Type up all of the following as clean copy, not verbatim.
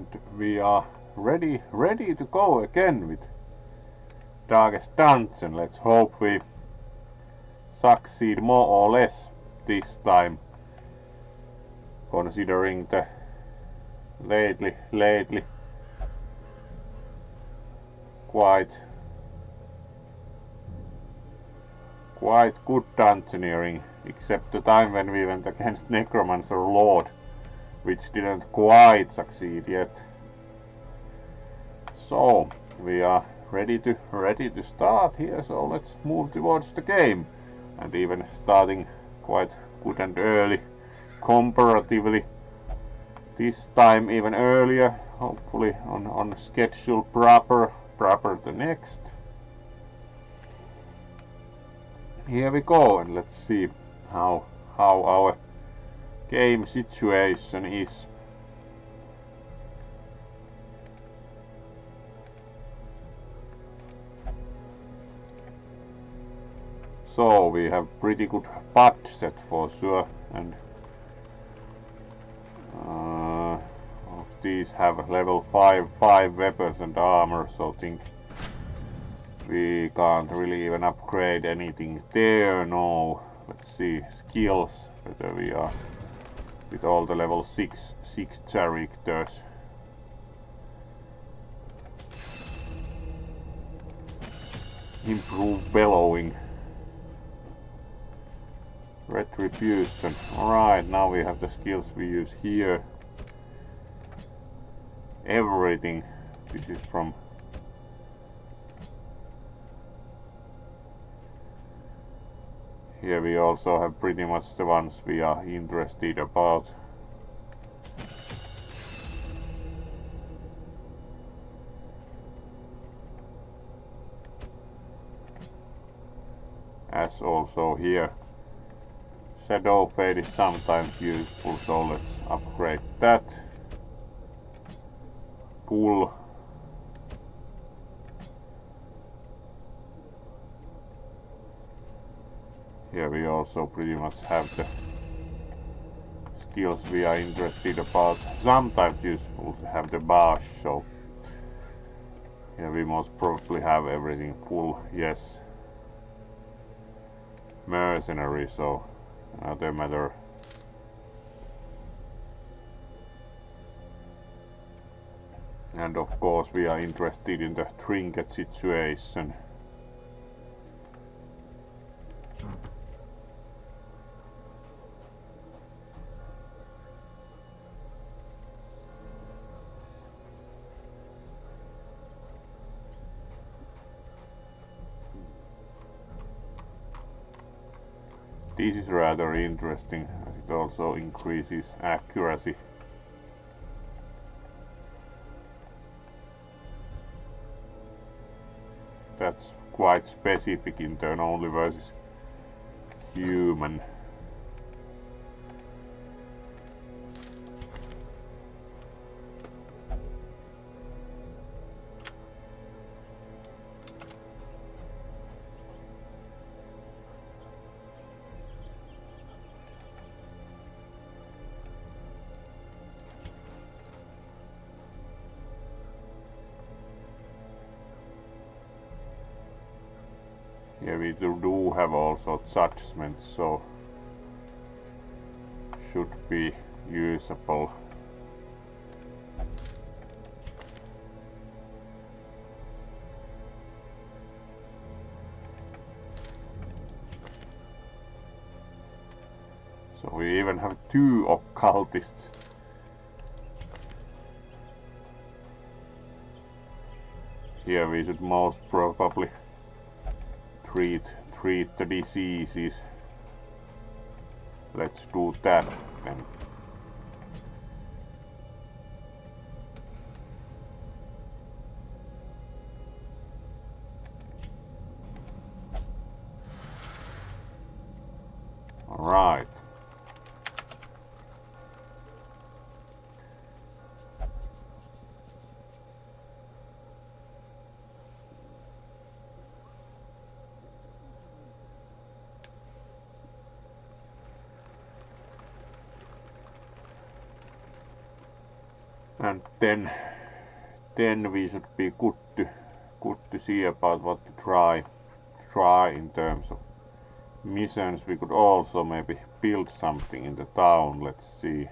And we are ready to go again with Darkest Dungeon. Let's hope we succeed more or less this time, considering the lately quite good dungeoneering, except the time when we went against Necromancer Lord, which didn't quite succeed yet. So we are ready to start here, so let's move towards the game, and even starting quite good and early comparatively. This time even earlier, hopefully on schedule proper the next. Here we go, and let's see how our game situation is. So we have pretty good budget for sure, and of these have level 5 weapons and armor, so think we can't really even upgrade anything there. No, let's see skills, whether we are with all the level 6 characters. Improve bellowing. Retribution. Alright, now we have the skills we use here. Everything. This is from here. We also have pretty much the ones we are interested about. As also here. Shadow Fade is sometimes useful, so let's upgrade that. Pull. Here we also pretty much have the skills we are interested about. Sometimes useful to have the bash, so here we most probably have everything full. Yes. Mercenary, so another matter. And of course we are interested in the trinket situation. This is rather interesting, as it also increases accuracy. That's quite specific in turn only versus human. Here we do have also judgments, so should be usable. So we even have 2 occultists. Here we should most probably treat the diseases. Let's do that then. All right. And then we should be good to see about what to try in terms of missions. We could also maybe build something in the town. Let's see.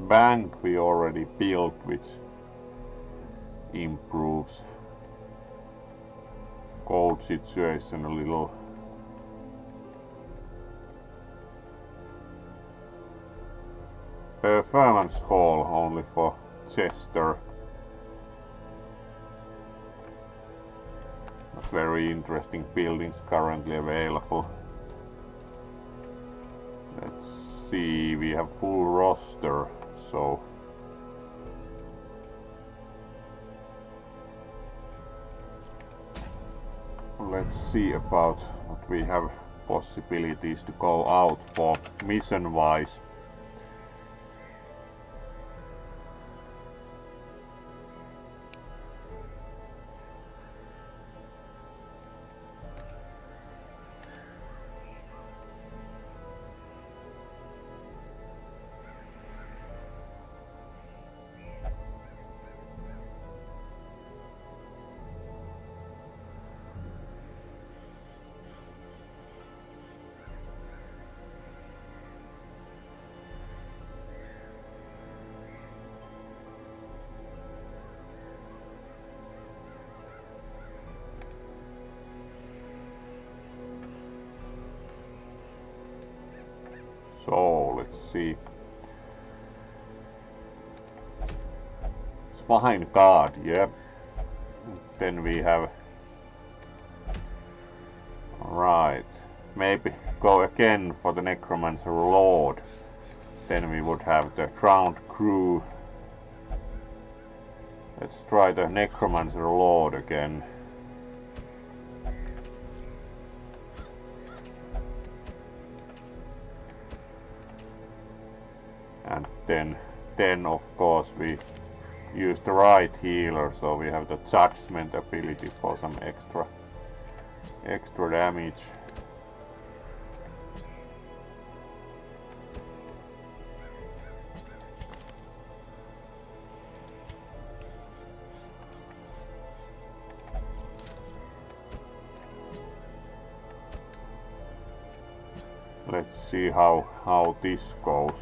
Bank we already built, which improves gold situation a little. Performance hall only for Chester. Very interesting buildings currently available. Let's see, we have full roster, so let's see about what we have possibilities to go out for mission wise. So let's see. Swine guard, yeah. Then we have. Right. Maybe go again for the necromancer lord. Then we would have the ground crew. Let's try the necromancer lord again. And then of course we use the right healer, so we have the judgment ability for some extra damage. Let's see how this goes.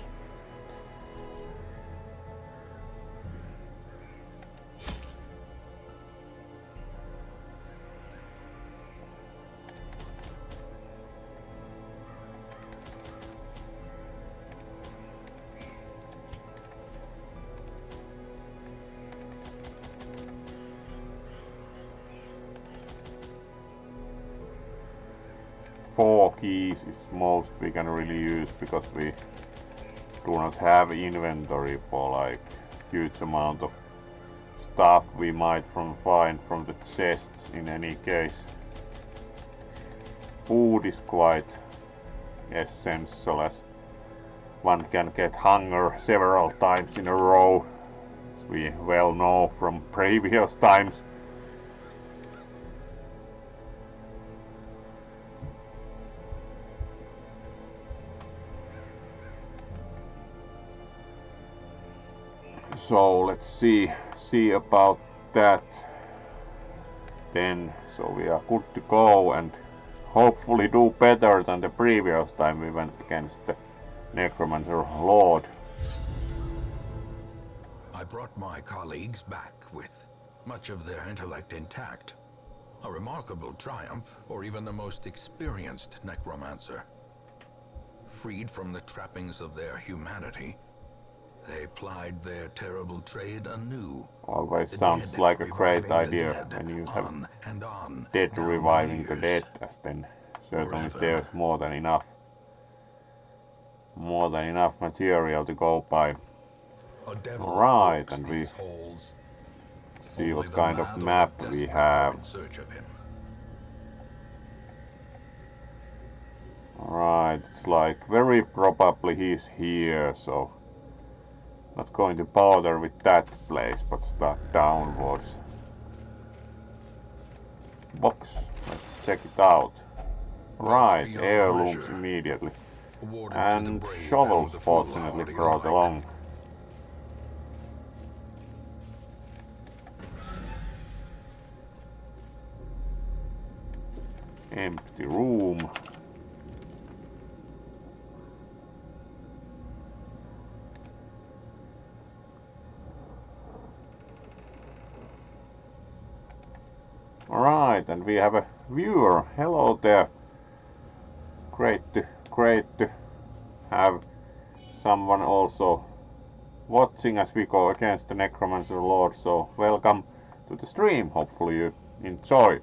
Four keys is most we can really use because we do not have inventory for like huge amount of stuff we might find from the chests in any case. Food is quite essential as one can get hunger several times in a row, as we well know from previous times. So let's see about that then. So we are good to go and hopefully do better than the previous time we went against the necromancer lord. I brought my colleagues back with much of their intellect intact. A remarkable triumph for even the most experienced necromancer. Freed from the trappings of their humanity, they plied their terrible trade anew. Always sounds like a great idea when you have dead reviving the dead, as then certainly there's more than enough. more than enough material to go by. A devil Right, walks and we these halls. see Only what the kind of mad or map the we desperate have. go in search of him. Right, it's like very probably he's here, so not going to bother with that place, but start downwards. Box, let's check it out. Wealth Right, beyond heirlooms measure, immediately. awarded to the And brave shovels and the fortunately foolhardy brought alike. along. Empty room. Alright, and we have a viewer. Hello there. Great to have someone also watching as we go against the necromancer lord, so welcome to the stream. Hopefully you enjoy.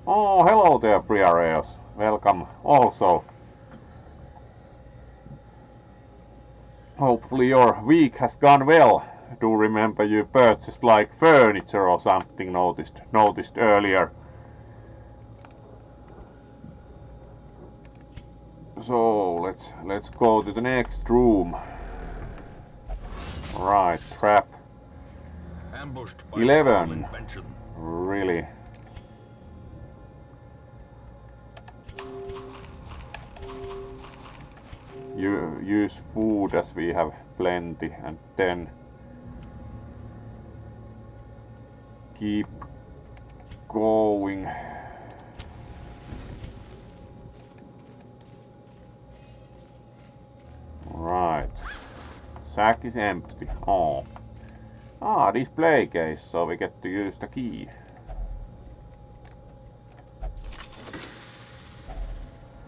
Oh, hello there, Briareos. Welcome also. Hopefully your week has gone well. Do remember you purchased like furniture or something, noticed earlier. So let's go to the next room. Right, trap. Ambushed by 11. invention. Really? You use food as we have plenty, and then keep going. Right. Sack is empty. Oh. Ah, display case, so we get to use the key.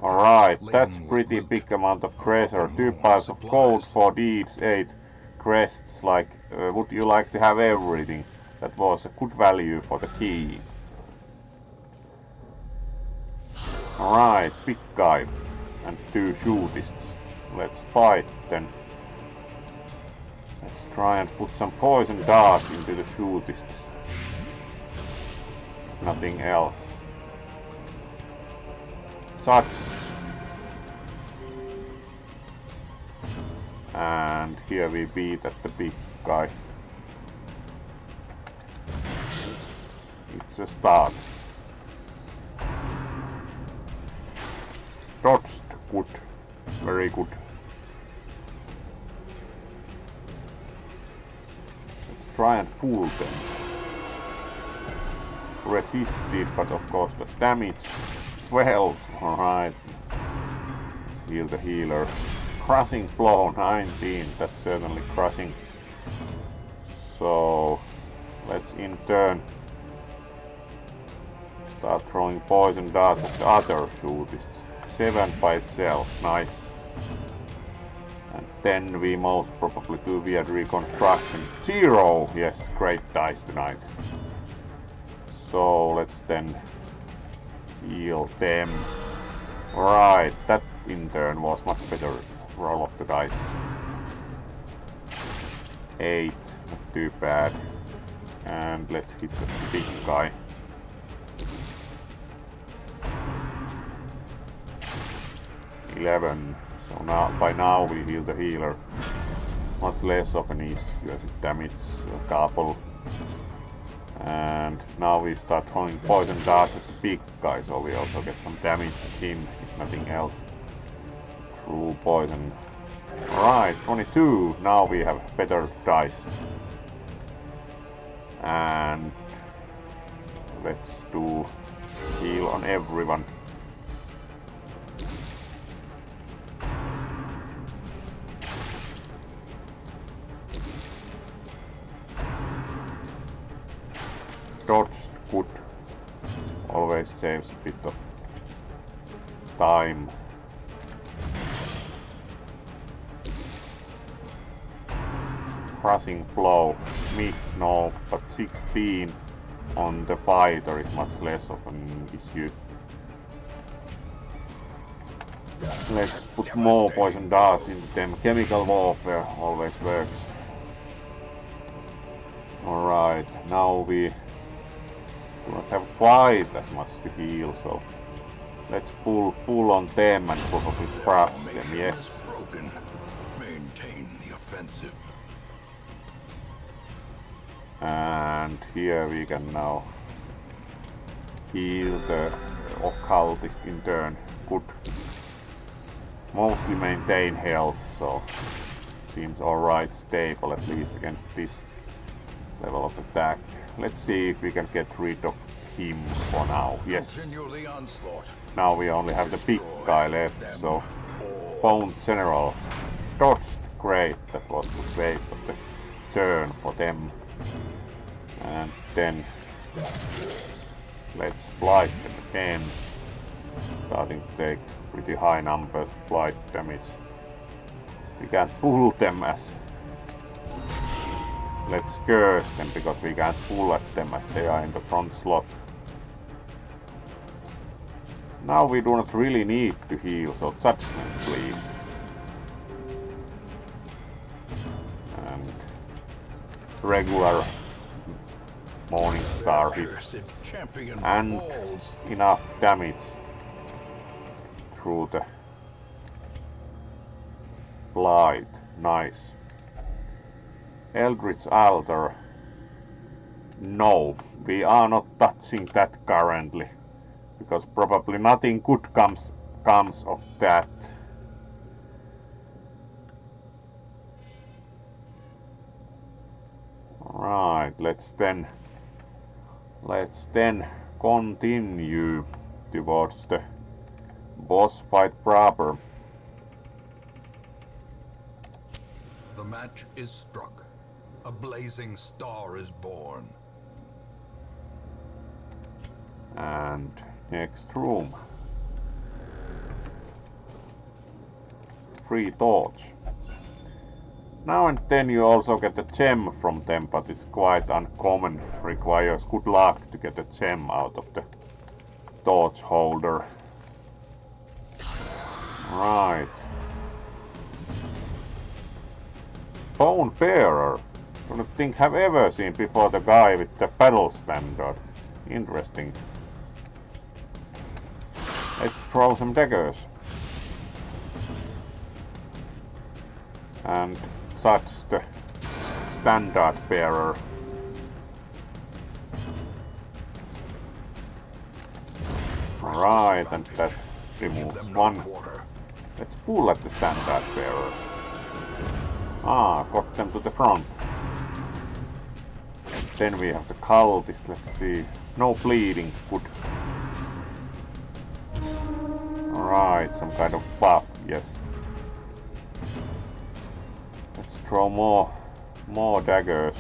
Alright, that's pretty big amount of treasure. 2 piles of gold, 4 deeds, 8 crests. Like, would you like to have everything? That was a good value for the key. Alright, big guy and 2 shootists. Let's fight then. Let's try and put some poison darts into the shootists. Nothing else. Touch. And here we beat at the big guy. It's a start. Dodged. Good. Very good. Let's try and pull them. Resisted, but of course the damage. 12. Alright. Let's heal the healer. Crushing blow 19. That's certainly crushing. So let's in turn start throwing poison darts at the other shootists. 7 by itself. Nice. And then we most probably do weird reconstruction. 0. Yes, great dice tonight. So let's then heal them. Right, that in turn was much better roll of the dice. 8, not too bad. And let's hit the big guy. $11. So now, by now we heal the healer. Much less of an issue as it damages a couple. And now we start throwing poison darts at the big guy, so we also get some damage at him, if nothing else. True poison. Alright, 22. Now we have better dice. And let's do heal on everyone. Dodged, good. Always saves a bit of time. Crushing blow. Me, no, but 16 on the fighter is much less of an issue. Let's put more poison darts into them. Chemical warfare always works. Alright, now we do not have quite as much to heal, so let's pull on them and probably crush them, yes. Broken. Maintain the offensive. And here we can now heal the occultist in turn. Good. Mostly maintain health, so seems alright, stable at least against this level of attack. Let's see if we can get rid of him for now. Yes. Now we only have the big guy left, so Found General dodged. Great, that was the waste of the turn for them. And then let's blight them again. Starting to take pretty high numbers of blight damage. We can't pull them as... Let's curse them because we can't pull at them as they are in the front slot. Now we do not really need to heal, so judgment please. And regular Morning Star hit. And enough damage through the blight. Nice. Eldritch Altar. No, we are not touching that currently, because probably nothing good comes of that. Alright, let's then continue towards the boss fight proper. The match is struck. A blazing star is born. And next room. Free torch. Now and then you also get a gem from them, but it's quite uncommon. Requires good luck to get a gem out of the torch holder. Right. Bone Bearer. Don't think have ever seen before the guy with the battle standard. Interesting. Let's throw some daggers. And touch the standard bearer. Right, and that removes one. Let's pull at the standard bearer. Ah, got them to the front. Then we have the cultist, let's see. No bleeding, good. Alright, some kind of buff, yes. Let's throw more daggers.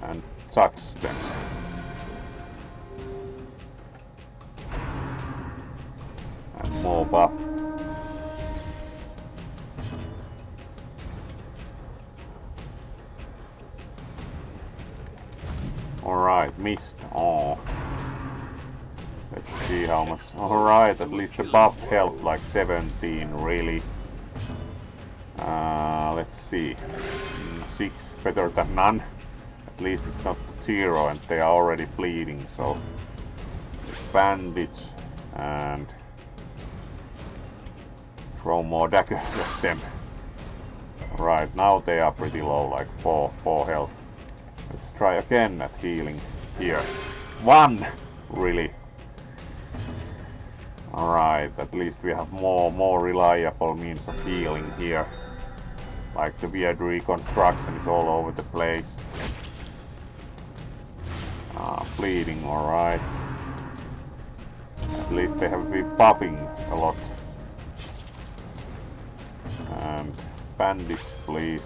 And touch them. And more buff. Alright, missed. Oh. Let's see how much. Alright, at least the buff health like 17, really. Let's see. 6 better than none. At least it's not 0 and they are already bleeding, so bandage and throw more daggers at them. Right, now they are pretty low, like 4 health. Let's try again at healing here. 1! Really. Alright, at least we have more reliable means of healing here. Like the weird reconstruction is all over the place. Bleeding, alright. At least they have been popping a lot. And bandage, please.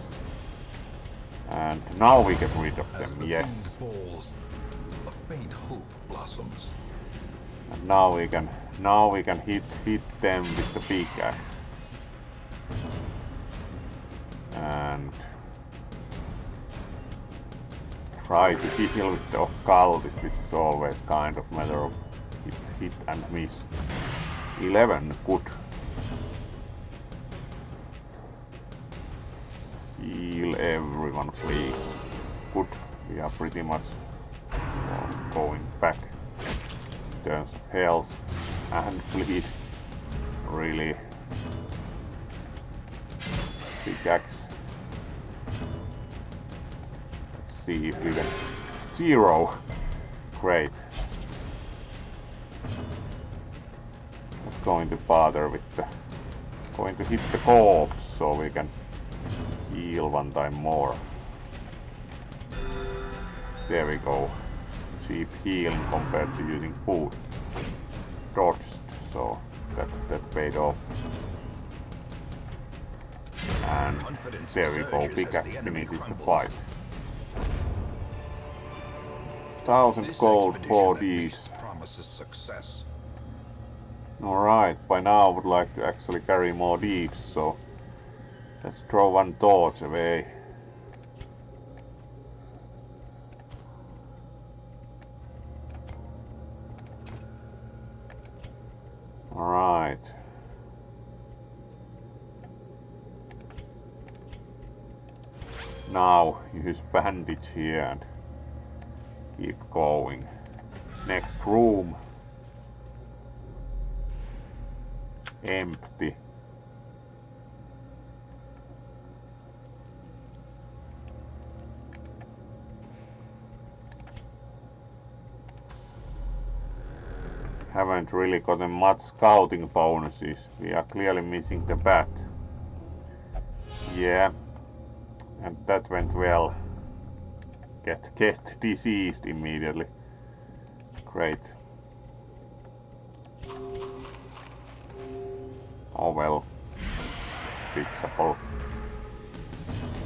And now we get rid of them, yes. Falls, a faint hope blossoms. And now we can hit them with the pickaxe. And try to heal with the occultist, which is always kind of matter of hit and miss. 11, good. Heal everyone, please. Good, we are pretty much going back in terms of health and bleed. Really. Pickaxe. Let's see if we can. 0! Great. Not going to bother with the. Going to hit the corpse so we can heal one time more. There we go. Cheap healing compared to using food. Dodged, so that paid off. And there we go, pickaxe finishes the fight. 1000 gold, 4 Ds. Alright, by now I would like to actually carry more Ds, so let's throw one torch away. Alright. Now use bandage here and keep going. Next room. Empty. Haven't really gotten much scouting bonuses. We are clearly missing the bat. Yeah. And that went well. Get diseased immediately. Great. Oh well. Fixable.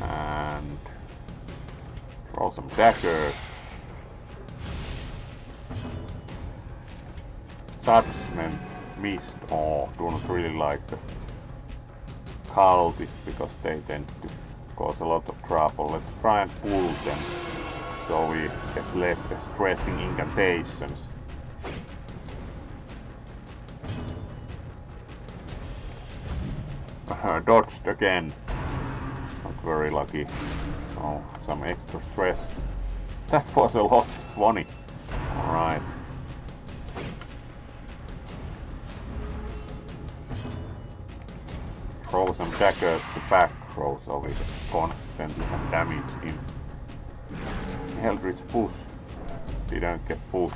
And throw some daggers. Judgment missed. Oh, do not really like the cultists because they tend to cause a lot of trouble. Let's try and pull them so we get less stressing incantations. Dodged again. Not very lucky. Oh, some extra stress. That was a lot of money. Alright. Throw some daggers to back row so we can constantly some damage in. Eldritch push. Didn't get pushed.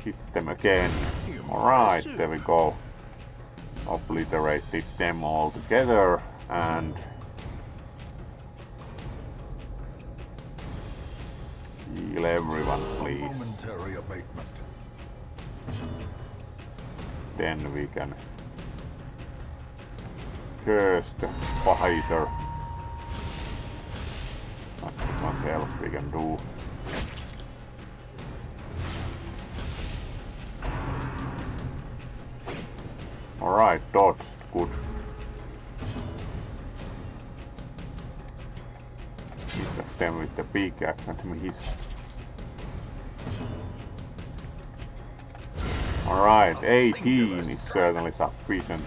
Hit them again. Alright, there we go. Obliterated them all together and heal everyone, please. Momentary abatement. Then we can curse the fighter. Not much else we can do. Alright, dodged, good. Hit them with the pickaxe and miss. Alright, 18 is certainly sufficient.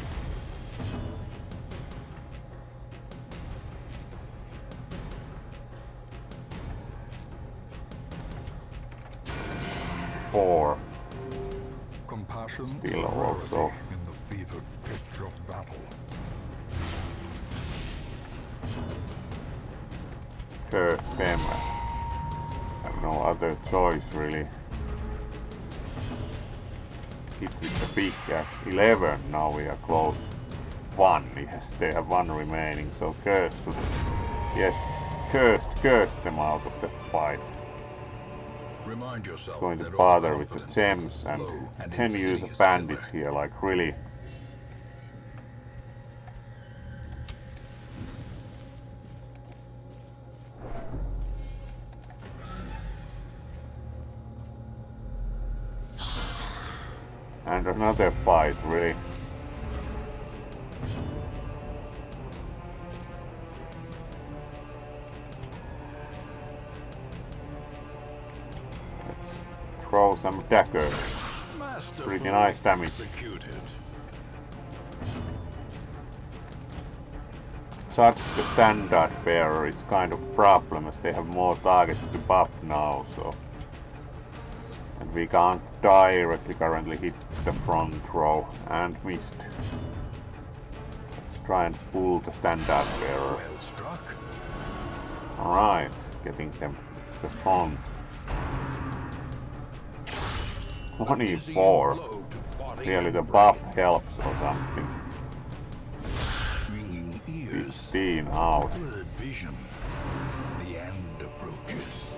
Four. Compassion Still also. in the fevered pitch of battle. Curse them. Have no other choice really. Hit with the pickaxe. 11. Now we are close. 1. Yes, they have 1 remaining. So curse should. Yes, curse them out of the fight. Remind yourself Going to that bother with the overconfidence is gems and slow and can use a insidious bandage killer. here, like really. And another fight, really. throw some daggers. Pretty nice damage. Executed. Such the standard bearer, it's kind of problem as they have more targets to buff now, so. And we can't directly currently hit the front row, and missed. Let's try and pull the standard bearer. Well struck. Alright, getting them to the front. 24. Really the buff helps or something. 15 out. Blurred vision. The end approaches.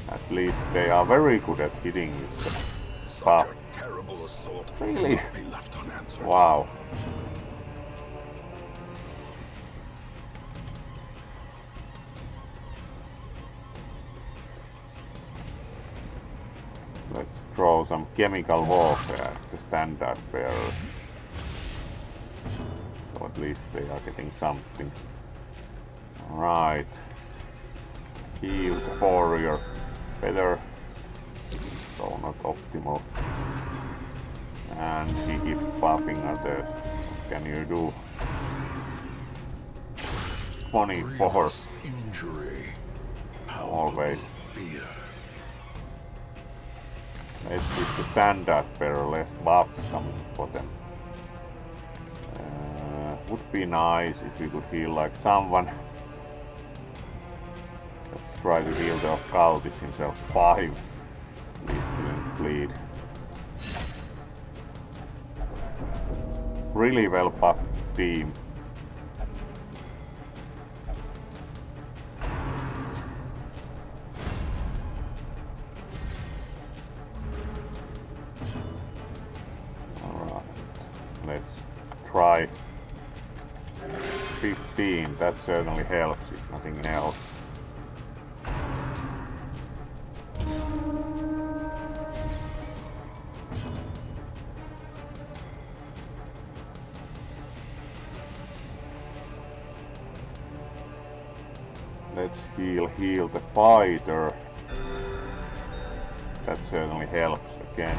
At least they are very good at hitting with the buff. Such a terrible assault Really? cannot be left unanswered. Wow. Let's throw some chemical warfare at the standard bearers. So at least they are getting something. Alright. Heal the warrior. Better. So not optimal. And he keeps buffing others. What can you do? 24. Grievous injury. Always. Fear. Let's give the standard bearer less buffs coming for them. Would be nice if we could heal like someone. Let's try to heal the occultist himself 5. At least he didn't bleed. Really well buffed team. Alright, let's try 15, that certainly helps if nothing else. Let's heal the fighter. That certainly helps again.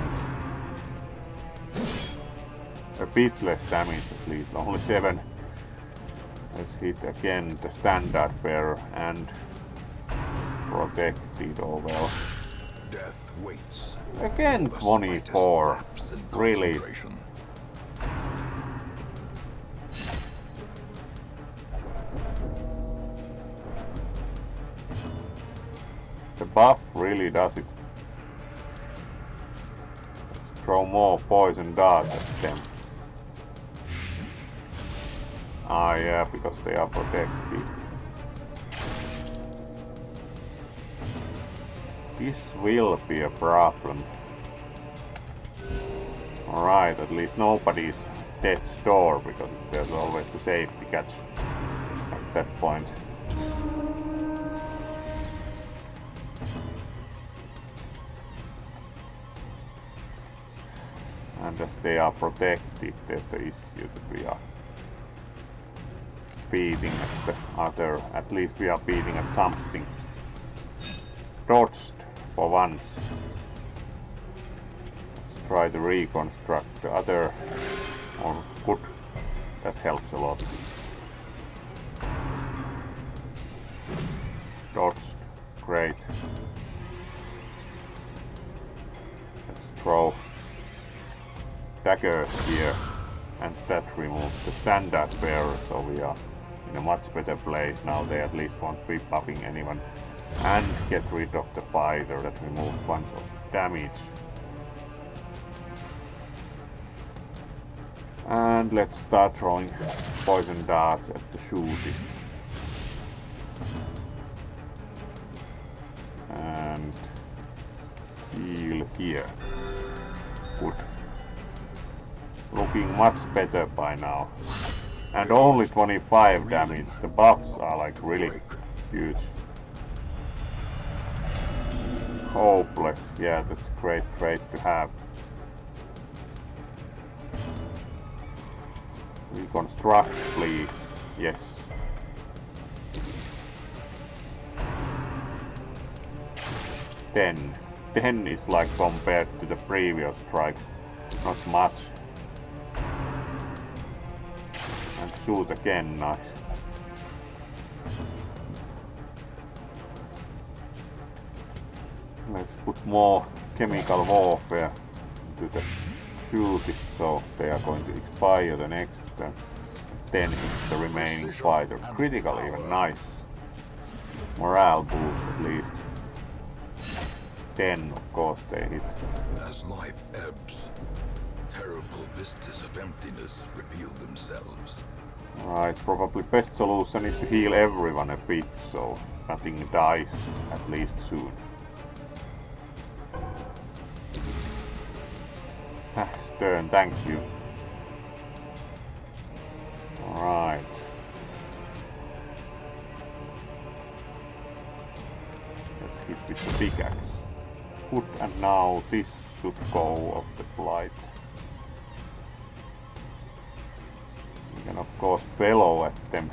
A bit less damage at least, only 7. Let's hit again the standard bearer and protect it all well. Death waits. Again The 24. slightest lapse in Really? concentration. The buff really does it. Throw more poison darts at them. Ah yeah, because they are protected. This will be a problem. Alright, at least nobody's death's door, because there's always the safety catch at that point. And as they are protected, there's the issue that we are beating at the other. At least we are beating at something. Dodged for once. Let's try to reconstruct the other. Or good. That helps a lot. Dodged. Great. Let's throw daggers here, and that removes the standard bearer, so we are in a much better place now. They at least won't be buffing anyone, and get rid of the fighter. That removes bunch of damage. And let's start throwing poison darts at the shootist. And heal here. Good. Looking much better by now. And only 25 damage. The buffs are like really huge. Hopeless. Yeah, that's great trait to have. Reconstruct, please. Yes. Then 10 is like compared to the previous strikes, not much. And shoot again, nice. Let's put more chemical warfare into the shooters, so they are going to expire the next turn. 10 hits the remaining fighter. Critical even, nice. Morale boost at least. 10, of course they hit. As life ebbs, terrible vistas of emptiness reveal themselves. Right, probably best solution is to heal everyone a bit, so nothing dies, at least soon. Stern, thank you. Alright. Let's hit with the pickaxe. Good, and now this should go off the flight. We can of course bellow at them.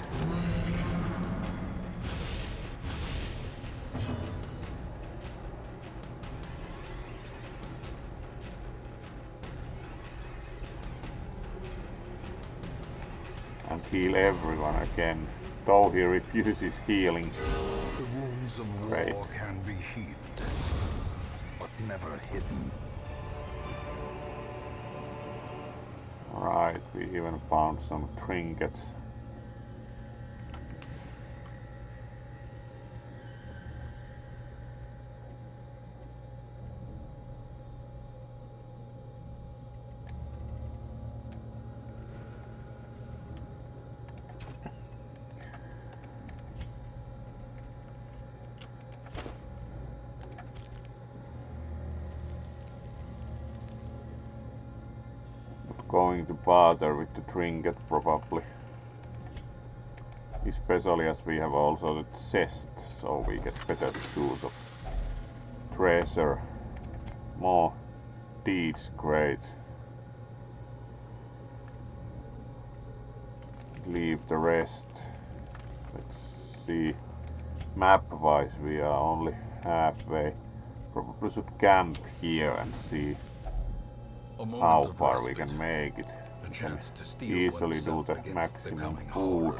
And heal everyone again, though he refuses healing. The wounds of war can be healed, but never hidden. Right, we even found some trinkets. Going to bother with the trinket probably, especially as we have also the chest, so we get better use of treasure. More deeds, great. Leave the rest. Let's see, map wise we are only halfway. Probably should camp here and see how far we can make it. We can easily do the maximum food.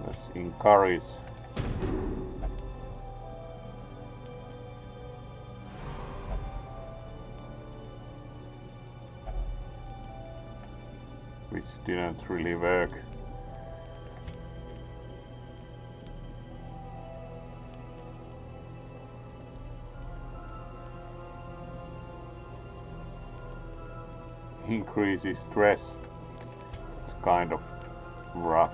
Let's encourage. Which didn't really work. Increases stress. It's kind of rough.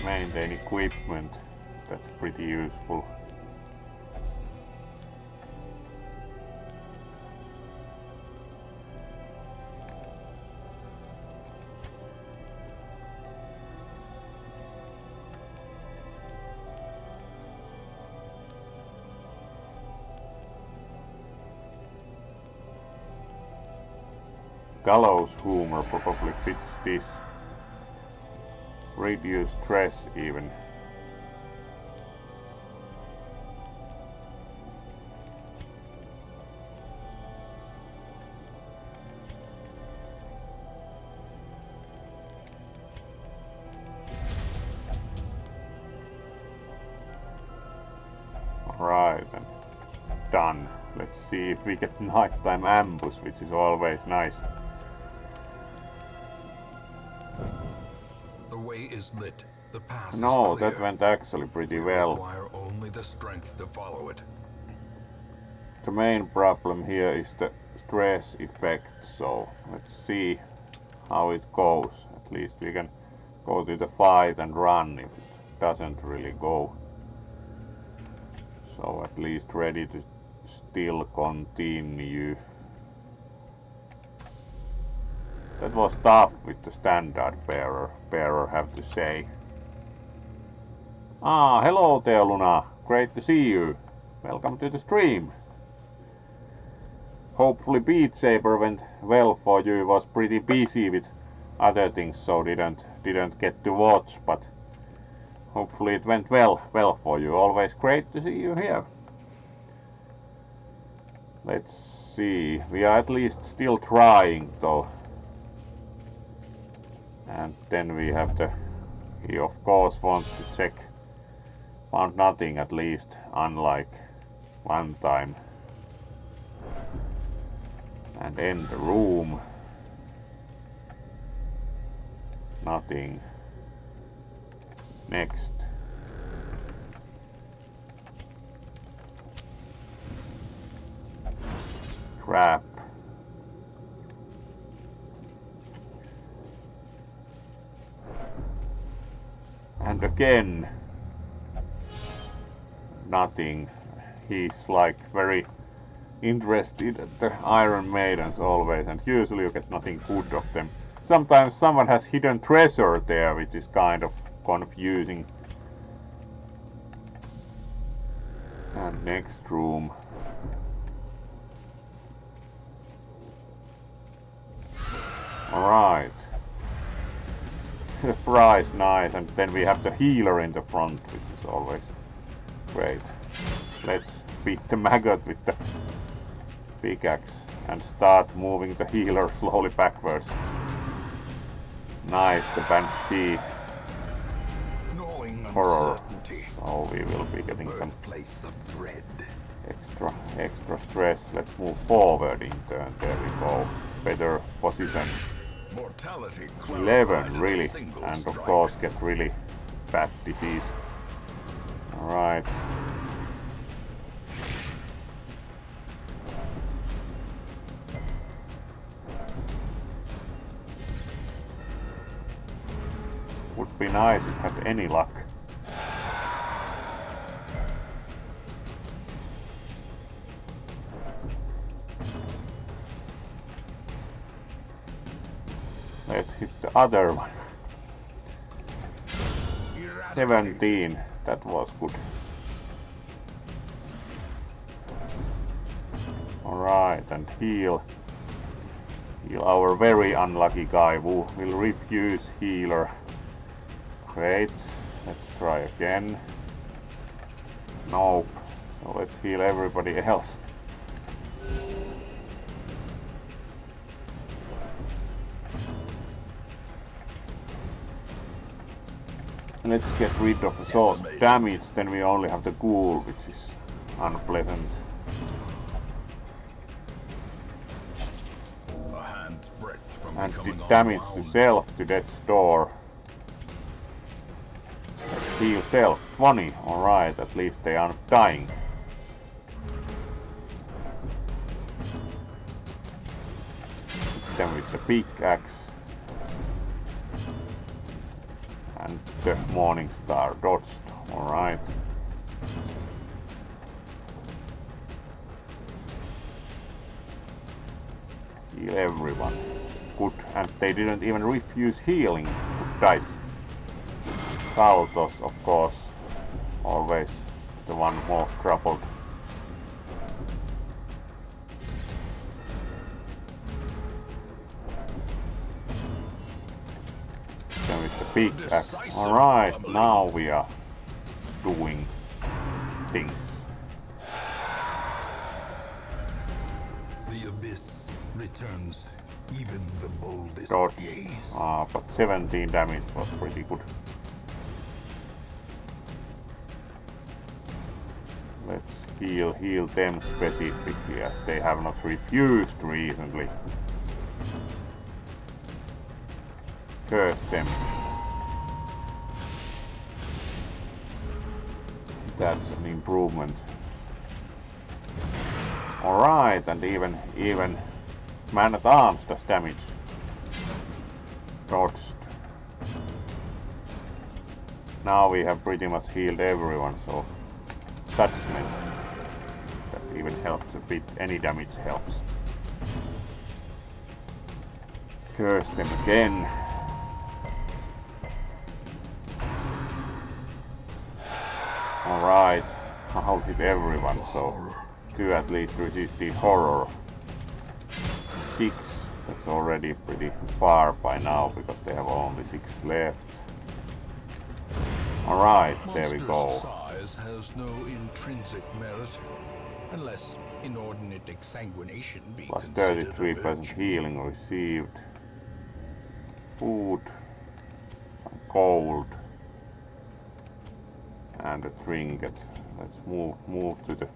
Maintain equipment, that's pretty useful. Gallows humor probably fits this. Reduce stress even. Right, and done. Let's see if we get nighttime ambush, which is always nice. The way is lit. The path No, is clear. that went actually pretty well. Require only the strength to follow it. The main problem here is the stress effect, so let's see how it goes. At least we can go to the fight and run if it doesn't really go So at least ready to still continue. That was tough with the standard bearer, have to say. Ah, hello there, Luna. Great to see you. Welcome to the stream. Hopefully Beat Saber went well for you. Was pretty busy with other things, so didn't get to watch, but hopefully it went well for you. Always great to see you here. Let's see. We are at least still trying though. And then we have to... He of course wants to check. Found nothing at least, unlike one time. And in the room. Nothing. Next. Crap. And again. Nothing. He's like very interested at the Iron Maidens always, and usually you get nothing good of them. Sometimes someone has hidden treasure there, which is kind of confusing. And next room. Alright. The prize, nice, and then we have the healer in the front, which is always great. Let's beat the maggot with the pickaxe and start moving the healer slowly backwards. Nice, the banshee horror. So we will be getting some extra stress. Let's move forward in turn. There we go. Better position. 11 really, and of course get really bad disease. Alright. Would be nice if it had any luck. Let's hit the other one. 17, that was good. Alright, and heal our very unlucky guy who will refuse healer. Great, let's try again. Nope, so let's heal everybody else. Let's get rid of the source damage, then we only have the ghoul, which is unpleasant. And did damage to self to death's door. Let's heal self. 20, alright, at least they aren't dying. Hit them with the pickaxe. And the Morning Star dodged, alright. Heal everyone. Good, and they didn't even refuse healing. Good dice. Saltos, of course, always the one most troubled. Then with the pickaxe. Alright, now we are doing things. The abyss returns even the boldest gaze. But 17 damage was pretty good. Let's heal them specifically, as they have not refused recently. Curse them. That's an improvement. Alright, and even Man at Arms does damage. Dodged. Now we have pretty much healed everyone, so judgment. even helps a bit. Any damage helps. Curse them again. Alright, I'll hit everyone, so 2 at least resisted horror. 6, that's already pretty far by now because they have only 6 left. Alright, there we go. Size has no intrinsic merit, unless inordinate exsanguination be Plus considered a 33% virtue. healing received. Food, some gold, and a trinket. Let's move to the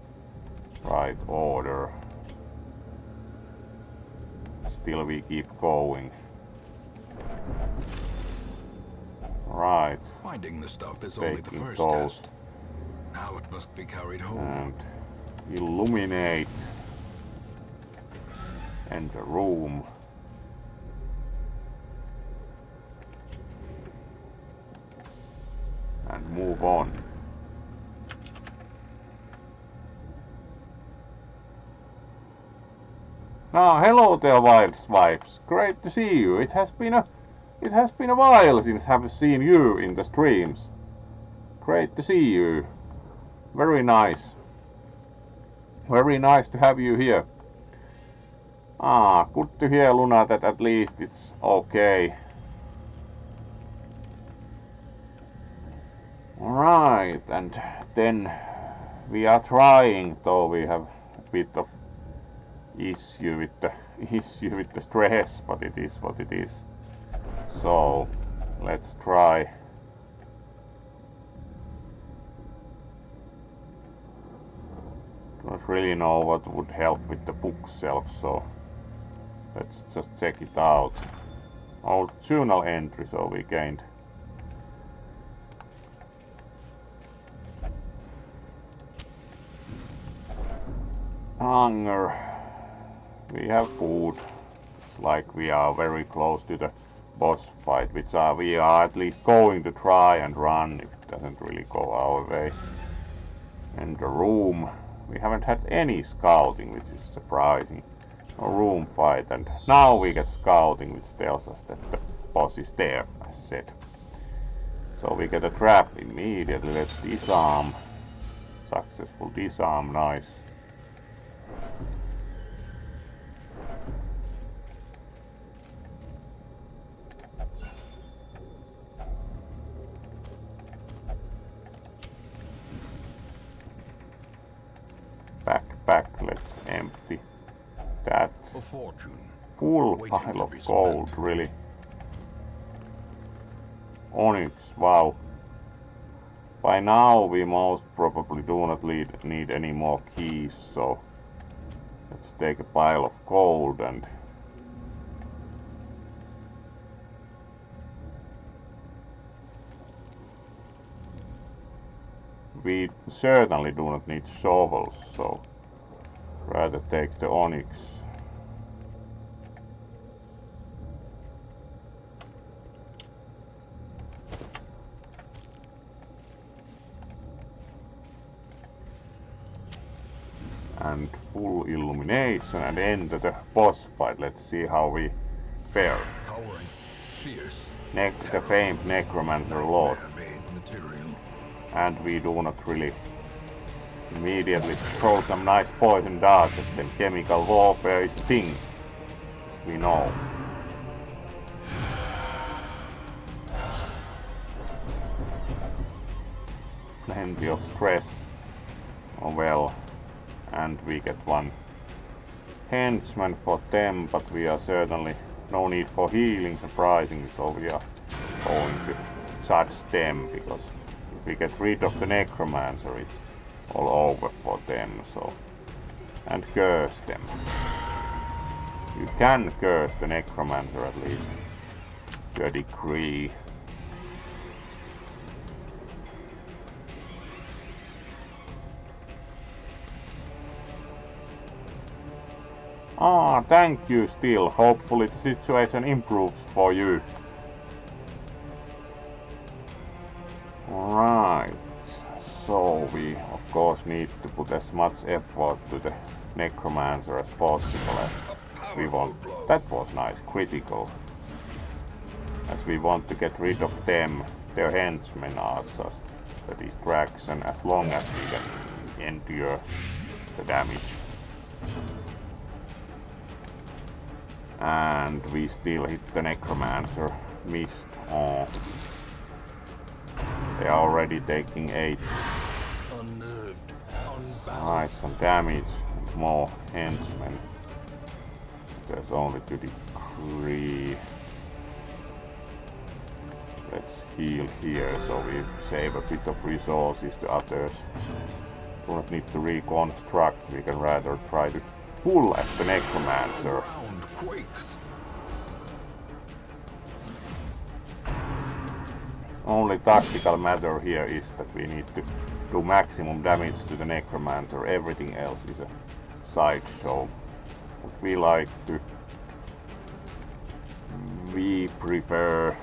right order. Still we keep going. Right. Finding the stuff is only the Taking first those. test. Now it must be carried home. And illuminate. Enter room. And move on. Hello there, wild swipes. Great to see you. It has been a while since I've seen you in the streams. Great to see you. Very nice. Very nice to have you here. Good to hear, Luna, that at least it's okay. Alright, and then we are trying, though we have a bit of issue with the stress, but it is what it is. So let's try. Don't really know what would help with the bookshelf, so let's just check it out. Old journal entry, so we gained hunger. We have food. It's like we are very close to the boss fight, which we are at least going to try and run if it doesn't really go our way. And the room. We haven't had any scouting, which is surprising. No room fight, and now we get scouting, which tells us that the boss is there, as said. So we get a trap immediately. Let's disarm. Successful disarm, nice. Back, let's empty that. A fortune. Full waiting pile to of be gold, spent. really. Onyx, wow. By now we most probably do not need any more keys, so let's take a pile of gold and we certainly do not need shovels, so rather take the onyx. And full illumination and enter the boss fight. Let's see how we fare. Towering, fierce, The famed necromancer lord. nightmare-made material. And we do not really immediately throw some nice poison darts at them. Chemical warfare is a thing, as we know. Plenty of stress. Oh well. And we get one henchman for them, but we are certainly no need for healing, surprisingly, so we are going to judge them, because if we get rid of the necromancer, it's all over for them, so. And curse them. You can curse the necromancer at least to a degree. Thank you still. Hopefully the situation improves for you. Right. So we of course need to put as much effort to the necromancer as possible as we want. That was nice, critical. As we want to get rid of them, their henchmen are just a distraction as long as we can endure the damage. And we still hit the necromancer. Missed. Oh. They are already taking 8. Alright, some damage and more henchmen. There's only to decree. Let's heal here so we save a bit of resources to others. Do not need to reconstruct, we can rather try to pull at the necromancer. Only tactical matter here is that we need to do maximum damage to the necromancer. Everything else is a sideshow. What we like to... We prefer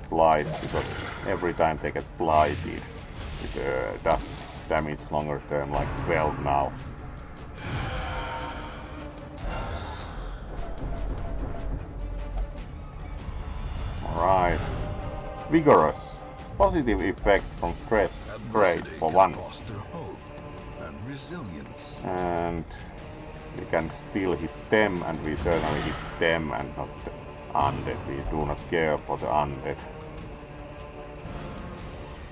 blight because every time they get blighted it does damage longer term, like 12 now. Alright. Vigorous. Positive effect from stress. Great for once. And we can still hit them, and we certainly hit them and not the undead. We do not care for the undead.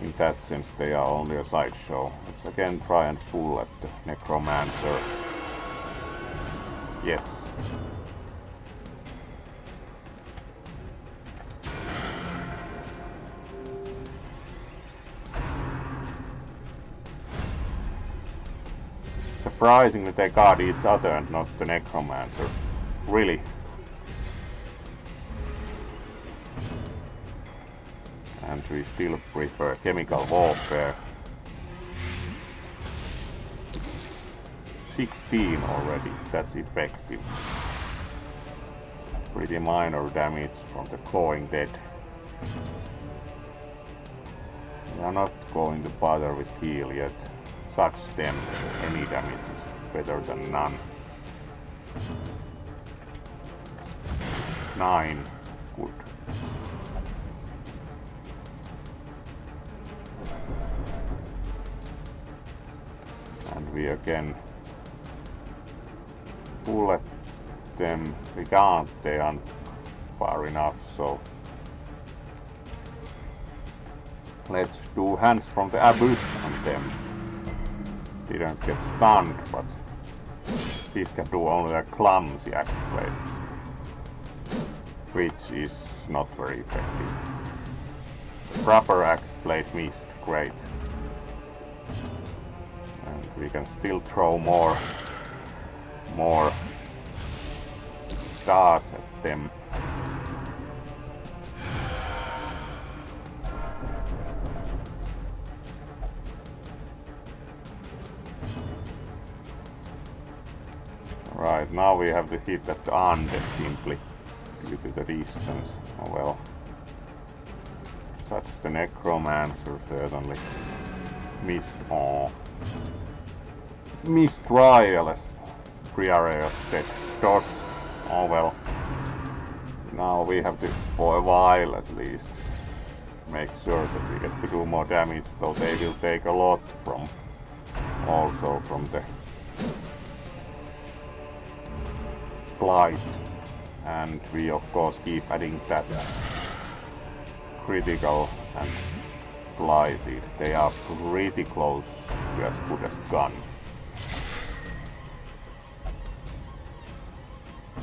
In that sense they are only a sideshow. Let's again try and pull at the necromancer. Yes. Surprisingly they guard each other and not the necromancer. Really. And we still prefer chemical warfare. 16 already, that's effective. Pretty minor damage from the clawing dead. We are not going to bother with heal yet. Sucks them, any damage is better than none. 9, good. And we again pull at them. We can't, they aren't far enough, so let's do hands from the abyss on them. Didn't get stunned, but this can do only a clumsy axe blade, which is not very effective. Proper axe blade missed, great. And we can still throw more darts at them. Right, now we have to hit at the undead simply due to the distance. Oh well. Touch the necromancer certainly. Missed. Oh. Missed trial as pre-area dead. Dodge. Oh well. Now we have to, for a while at least, make sure that we get to do more damage, though they will take a lot from, also from the blight, and we of course keep adding that critical and blighted. They are pretty close to as good as gun.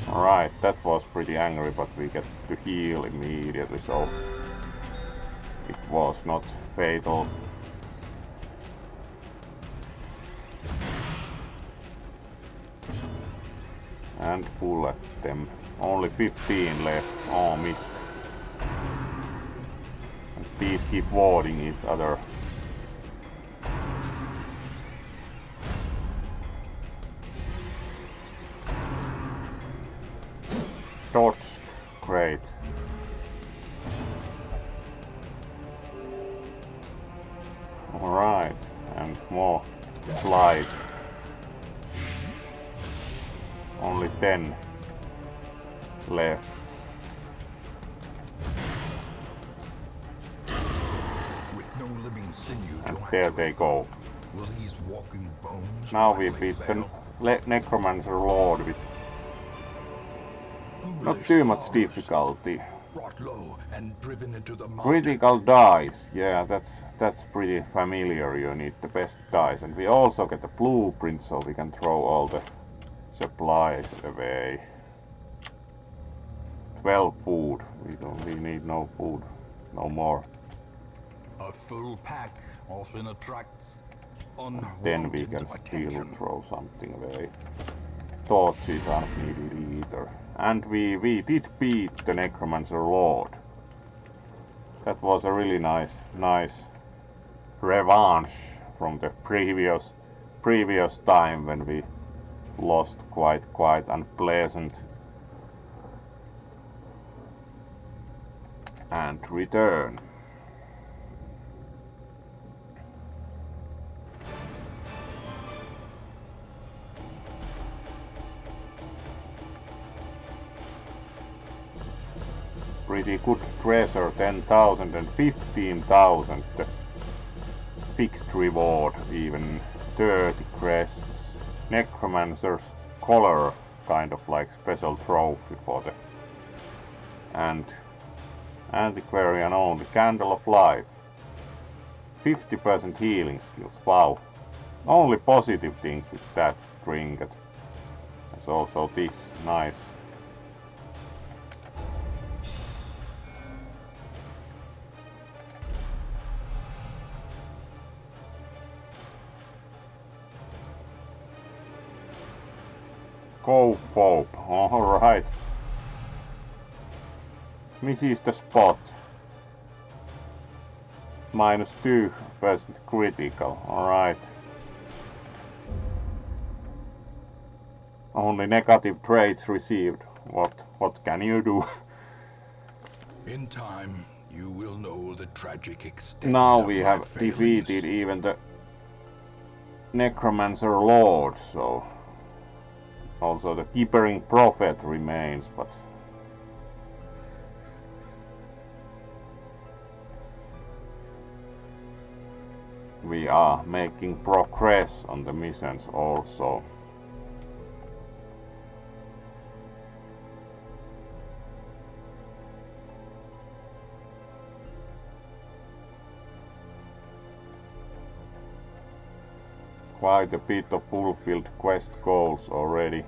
Alright, that was pretty angry, but we get to heal immediately, so it was not fatal. And pull at them. Only 15 left. Oh, missed. And these keep warding each other. Dodged. Great. Alright. more slide. Only 10 left. With no living sinew And to there they go. will these walking bones Now we finally beat the fail? necromancer lord with not Foolish too much hours, difficulty. brought low and driven into the mud. Critical dice, yeah, that's pretty familiar. You need the best dice, and we also get a blueprint so we can throw all the supplies away. 12 food. We need no food, no more. A full pack often attracts Then we unwanted can still attention. throw something away. Torches aren't needed either. And we did beat the necromancer lord. That was a really nice revanche from the previous time when we lost quite unpleasant. And return. Pretty good treasure, 10,000 and 15,000. The fixed reward, even 30 crests. Necromancer's collar, kind of like special trophy for the. And antiquarian only, candle of life. 50% healing skills, wow. Only positive things with that trinket. There's also this, nice. Go Pope, alright. Misses the spot. -2% critical, alright. Only negative traits received. What can you do? In time, you will know the tragic extent Now of we my have failings. defeated even the necromancer lord, so also the gibbering prophet remains, but we are making progress on the missions also. Quite a bit of fulfilled quest goals already.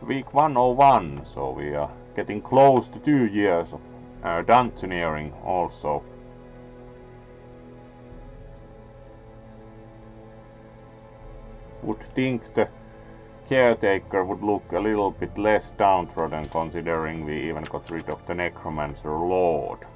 Week 101, so we are getting close to 2 years of dungeoneering also. Would think the caretaker would look a little bit less downtrodden considering we even got rid of the necromancer lord.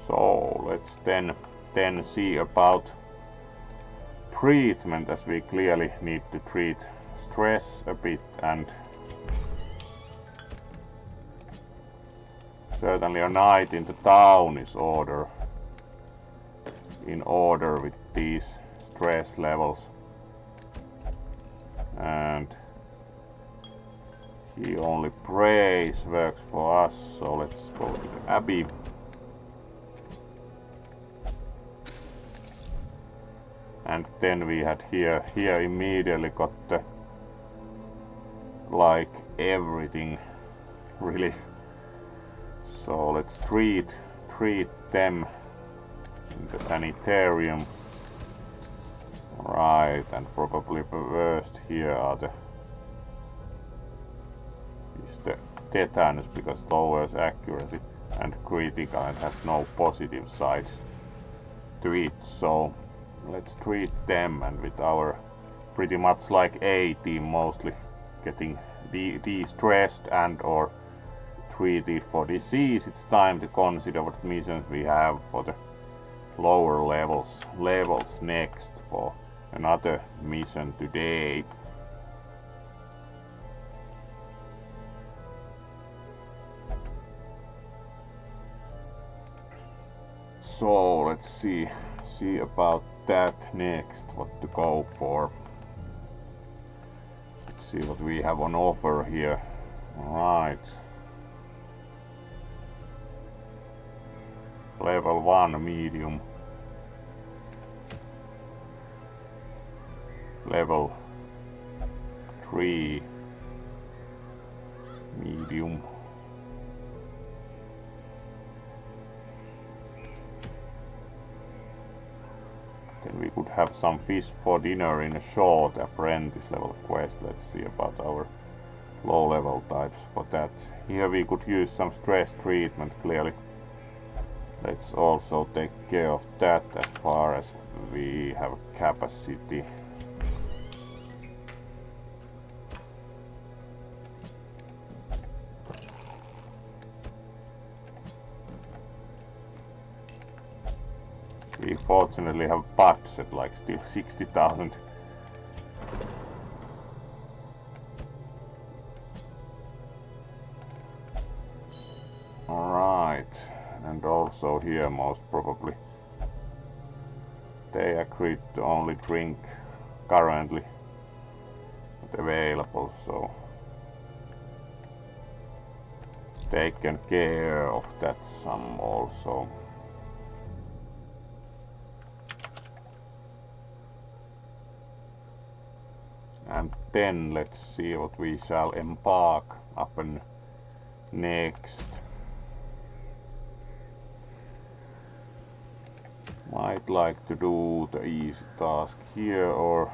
So let's then see about treatment, as we clearly need to treat stress a bit, and certainly a night in the town is in order with these stress levels. And he only prays works for us, so let's go to the abbey. And then we had here immediately got the like everything really. So let's treat them in the sanitarium. Right, and probably the worst here are the tetanus, because it lowers accuracy and critical and has no positive sides to it. So let's treat them, and with our pretty much like A team mostly getting de-stressed and or treated for disease, it's time to consider what missions we have for the lower levels next for another mission today. So let's see about that next, what to go for. Let's see what we have on offer here. Alright. Level 1 medium. Level 3 medium. Then we could have some fish for dinner in a short apprentice level quest. Let's see about our low level types for that. Here we could use some stress treatment clearly. Let's also take care of that as far as we have capacity. We fortunately have budget like still 60,000. Alright, and also here most probably they agreed to only drink currently available, so taken care of that some also. And then let's see what we shall embark upon next. Might like to do the easy task here, or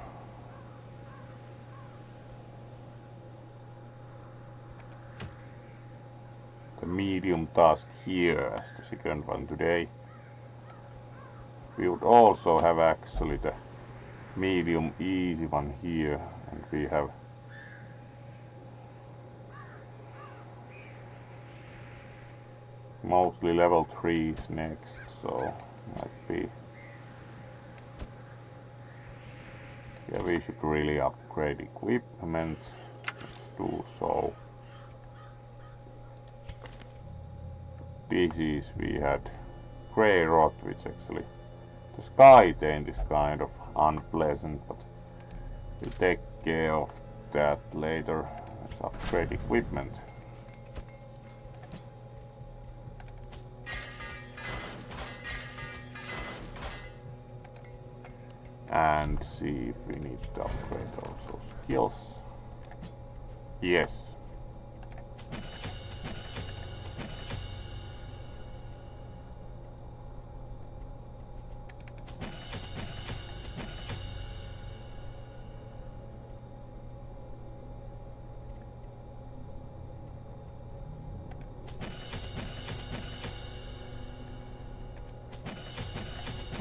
the medium task here as the second one today. We would also have actually the medium easy one here, and we have mostly level 3s next, so might be, yeah, we should really upgrade equipment. Let's do so. Disease we had grey rot, which actually the sky taint is kind of unpleasant, but we'll take care of that later. Let's upgrade equipment. And see if we need to upgrade also skills. Yes.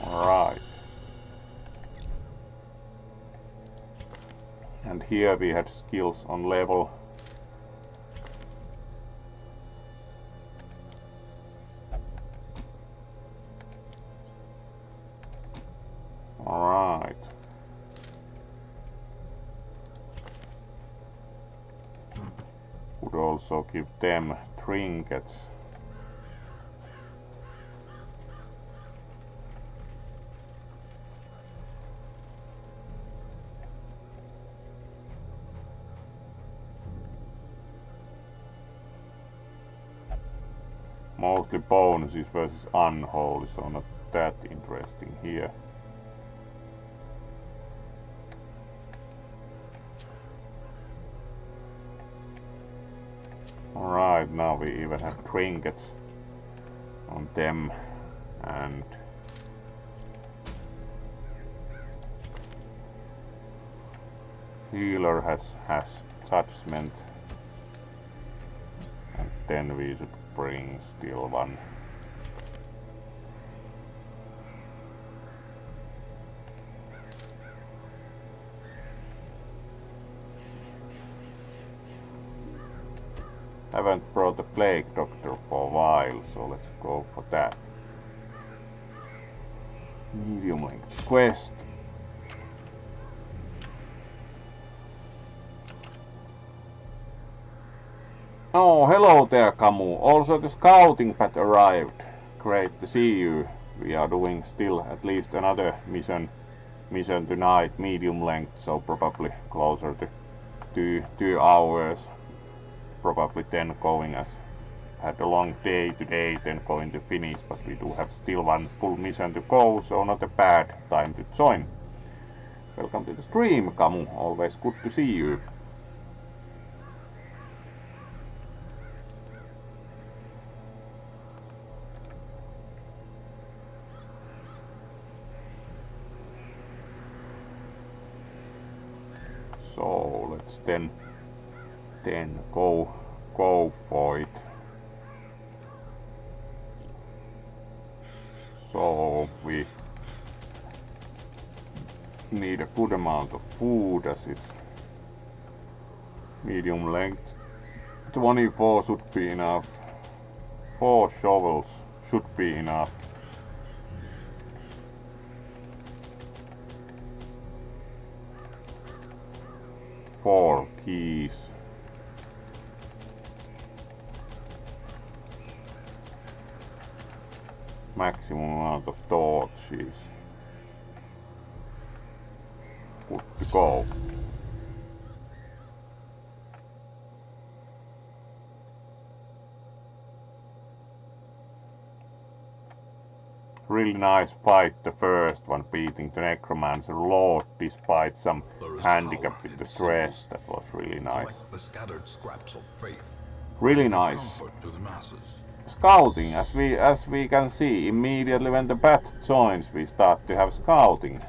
Alright. And here we had skills on level. Alright. Would also give them trinkets. Mostly bonuses versus unholy, so not that interesting here. Alright, now we even have trinkets on them, and healer has judgment, and then we should bring still one. Haven't brought the plague doctor for a while, so let's go for that. Medium length quest. Oh, hello there, Camu. Also the scouting path arrived. Great to see you. We are doing still at least another mission tonight, medium length, so probably closer to 2 hours. Probably 10 going, as had a long day today, then going to finish, but we do have still one full mission to go, so not a bad time to join. Welcome to the stream, Camu. Always good to see you. So let's then go for it. So we need a good amount of food, as it's medium length. 24 should be enough. 4 shovels should be enough. Four keys. Maximum amount of torches. Good to go. Really nice fight, the first one, beating the necromancer lord despite some handicap with the stress. That was really nice. The scattered scraps of faith. Really nice. To the masses. Scouting, as we can see, immediately when the path joins, we start to have scouting.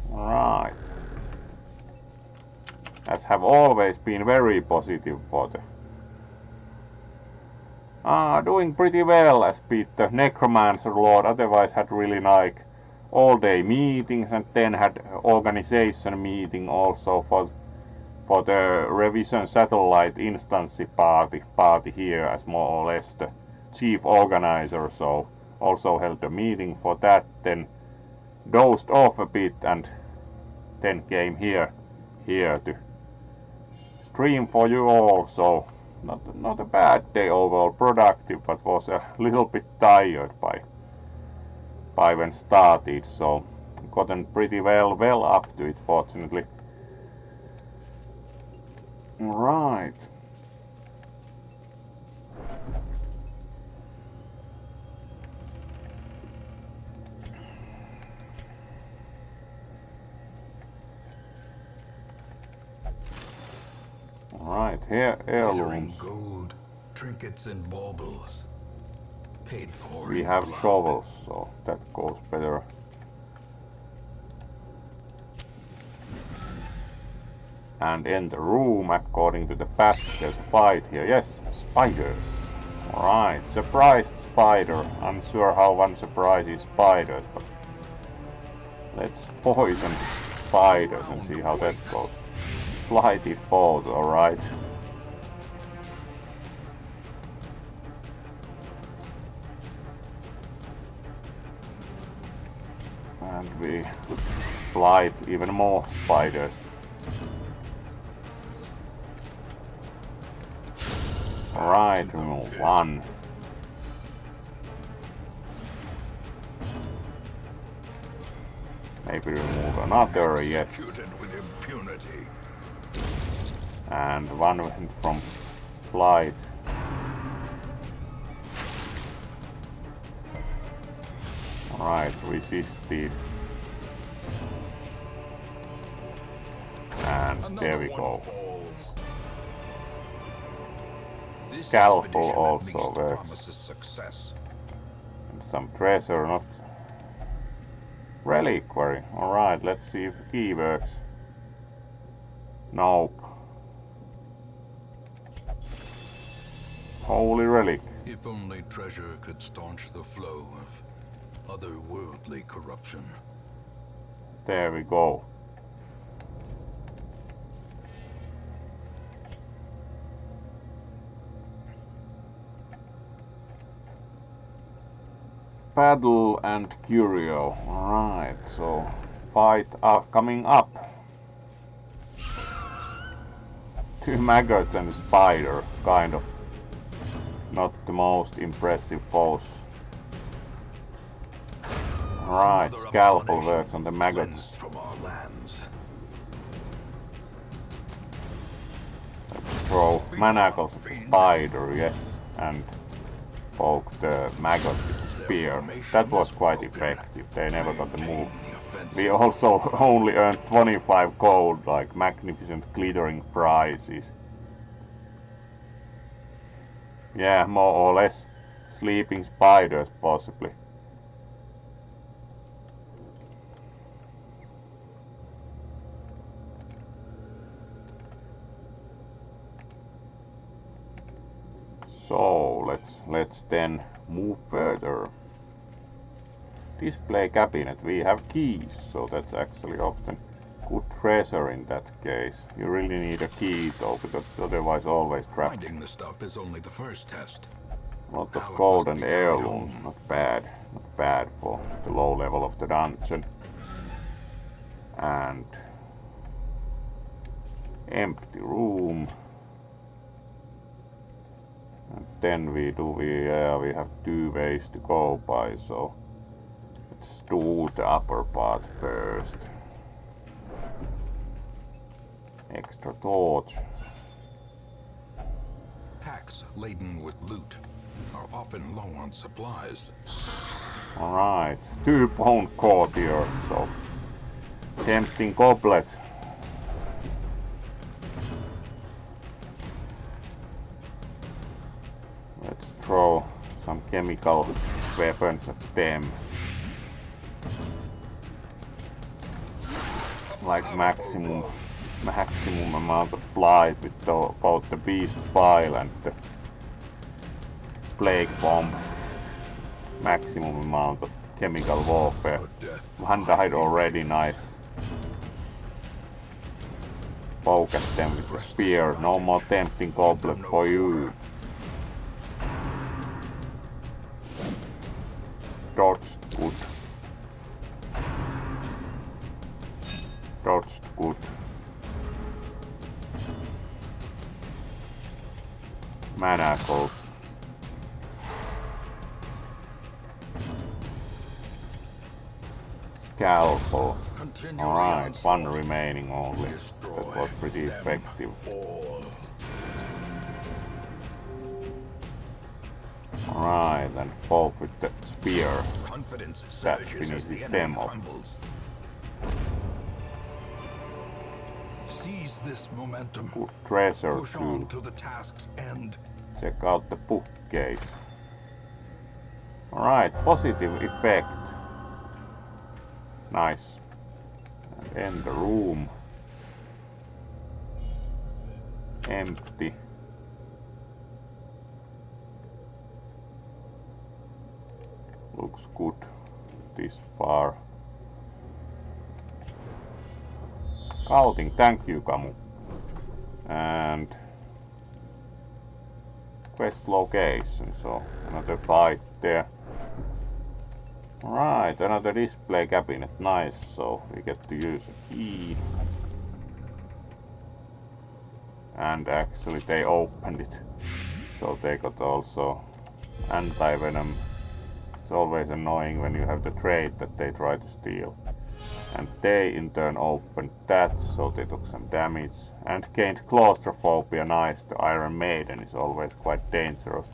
Right. As have always been very positive for the doing pretty well, as beat the necromancer lord. Otherwise had really like all day meetings, and then had organization meeting also for the revision satellite instance party here, as more or less the chief organizer. So also held a meeting for that, then dozed off a bit, and then came here to stream for you all. So not a bad day overall, productive, but was a little bit tired by when started, so gotten pretty well up to it, fortunately. Right. Right, here heirlooms. Gold, trinkets and baubles. Paid for. We have shovels, so that goes better. And in the room, according to the path, there's a fight here. Yes, spiders. Alright, surprised spider. Unsure how one surprises spiders, but let's poison spiders and see how that goes. Slighted foes, alright. And we slight even more spiders. Alright, remove one. Maybe remove another, yes. With impunity. And one went from flight. Alright, resisted. And there we go. Scalpel also works. And some treasure, not reliquary. Alright, let's see if the key works. Nope. Holy relic. If only treasure could staunch the flow of otherworldly corruption. There we go. Paddle and Curio. Alright, so fight coming up. 2 maggots and a spider, kind of not the most impressive foes. Alright, scalpel works on the maggots. From our lands. Let's throw manacles at the spider, yes, and poke the maggot with the spear. That was quite effective, they never got the move. We also only earned 25 gold, like magnificent glittering prizes. Yeah, more or less sleeping spiders possibly. So let's then move further. Display cabinet. We have keys, so that's actually often good treasure in that case. You really need a key though, because otherwise always trapped. Finding the stuff is only the first test. A lot of gold and heirlooms, not bad for the low level of the dungeon. And empty room. And then we have 2 ways to go by, so let's do the upper part first. Extra torch. Packs laden with loot are often low on supplies. Alright, 2 bone courtier, so tempting goblet. Let's throw some chemical weapons at them. Like maximum amount of blight with both the beast file and the plague bomb. Maximum amount of chemical warfare. One died already, nice. Poke at them with the spear. No more tempting goblet for you. Dodged good. Dodged good. Manacles. Scalpel. Alright, 1 remaining only. That was pretty effective. Alright, and poke with the spear. That finishes them off. Seize this momentum. Good treasure Push on too. to the task's end. Check out the bookcase. Alright, positive effect. Nice. And in the room. Empty. Looks good this far. Scouting, thank you, Kamu. And quest location, so another fight there. Alright, another display cabinet, nice, so we get to use a key. And actually they opened it, so they got also anti-venom. It's always annoying when you have the trait that they try to steal. And they in turn opened that, so they took some damage. And gained claustrophobia, nice, the Iron Maiden is always quite dangerous.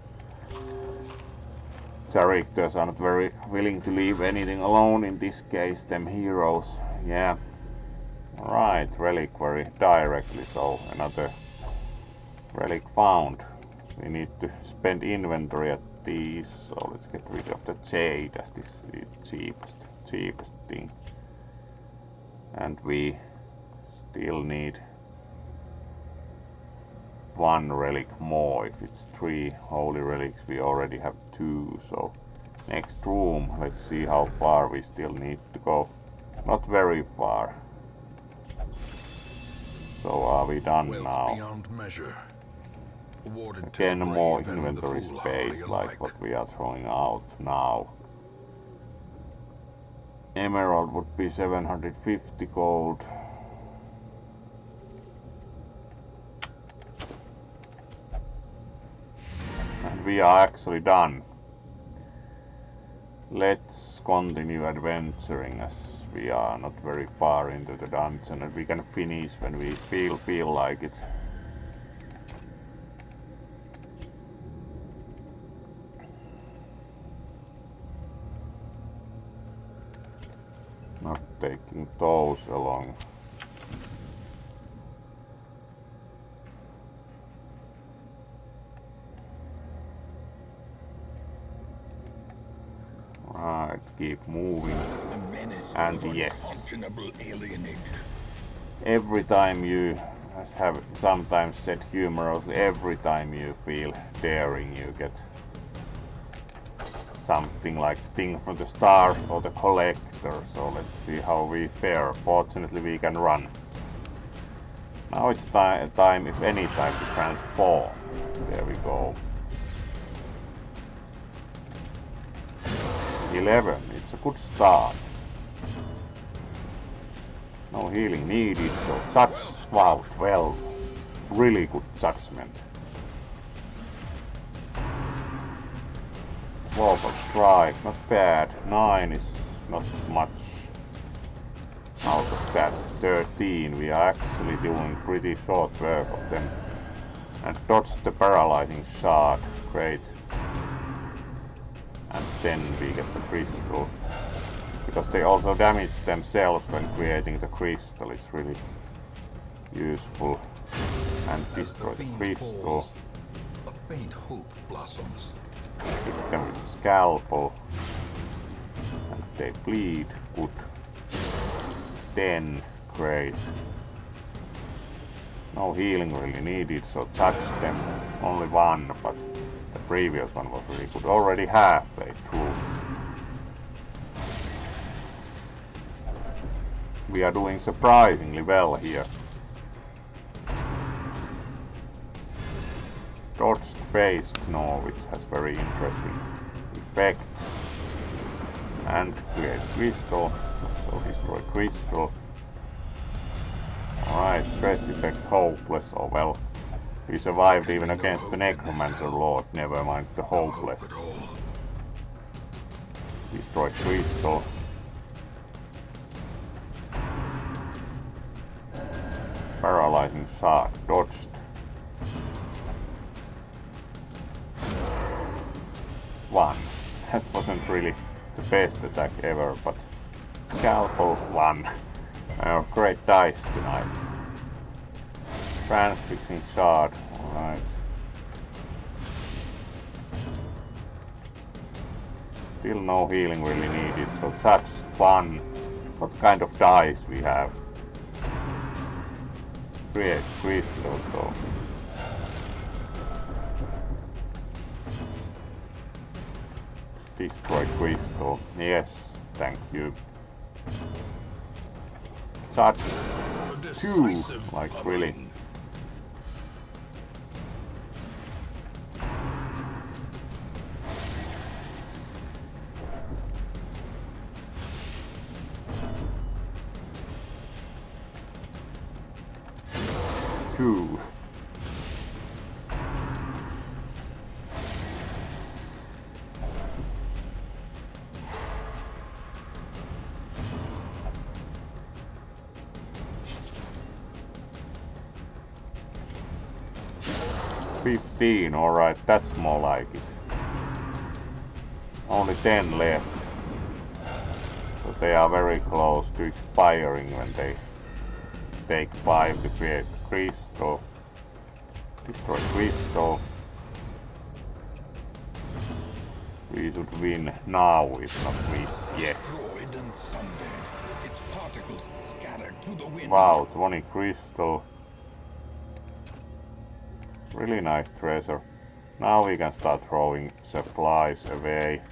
Characters are not very willing to leave anything alone, in this case them heroes, yeah. Alright, reliquary directly, so another relic found. We need to spend inventory at these, so let's get rid of the jade as this is the cheapest thing. And we still need 1 relic more. If it's 3 holy relics, we already have 2, so next room, let's see how far we still need to go. Not very far. So are we done now? Beyond measure. Again, more inventory space like what we are throwing out now. Emerald would be 750 gold. And we are actually done. Let's continue adventuring as we are not very far into the dungeon and we can finish when we feel like it. Not taking those along. Right, keep moving. And yes, every time you, as have sometimes said humorously, every time you feel daring you get something like Thing from the Stars or the Collector, so let's see how we fare. Fortunately we can run. Now it's time, if any time, to transform. There we go. 11, it's a good start. No healing needed, so touch, wow, 12. Really good judgment. 12 of strike, not bad. 9 is not much. Out of that, 13, we are actually doing pretty short work of them. And dodge the paralyzing shot, great. And then we get the crystal. Because they also damage themselves when creating the crystal, it's really useful. And destroy the crystal. A faint hope blossoms. Hit them with the scalpel. And they bleed, good. 10, great. No healing really needed, so touch them. Only 1, but the previous one was really good. Already halfway through. We are doing surprisingly well here. Dodged face Gnaw, which has very interesting effect. And create crystal, so destroy crystal. Alright, stress effect hopeless, oh well. We survived even against the necromancer lord, never mind the hopeless. Destroy crystal. Paralyzing shot, dodged. One. That wasn't really the best attack ever, but scalpel 1. Great dice tonight. Transfixing shard, alright. Still no healing really needed, so touch 1. What kind of dice we have? Create crystal, so. Destroy crystal, yes, thank you. Touch 2, like really. Two. $15, alright, that's more like it. Only 10 left. So they are very close to expiring when they take 5 to create crystal. Destroy crystal. We should win now, if not miss yet. Wow, 20 crystal. Really nice treasure. Now we can start throwing supplies away.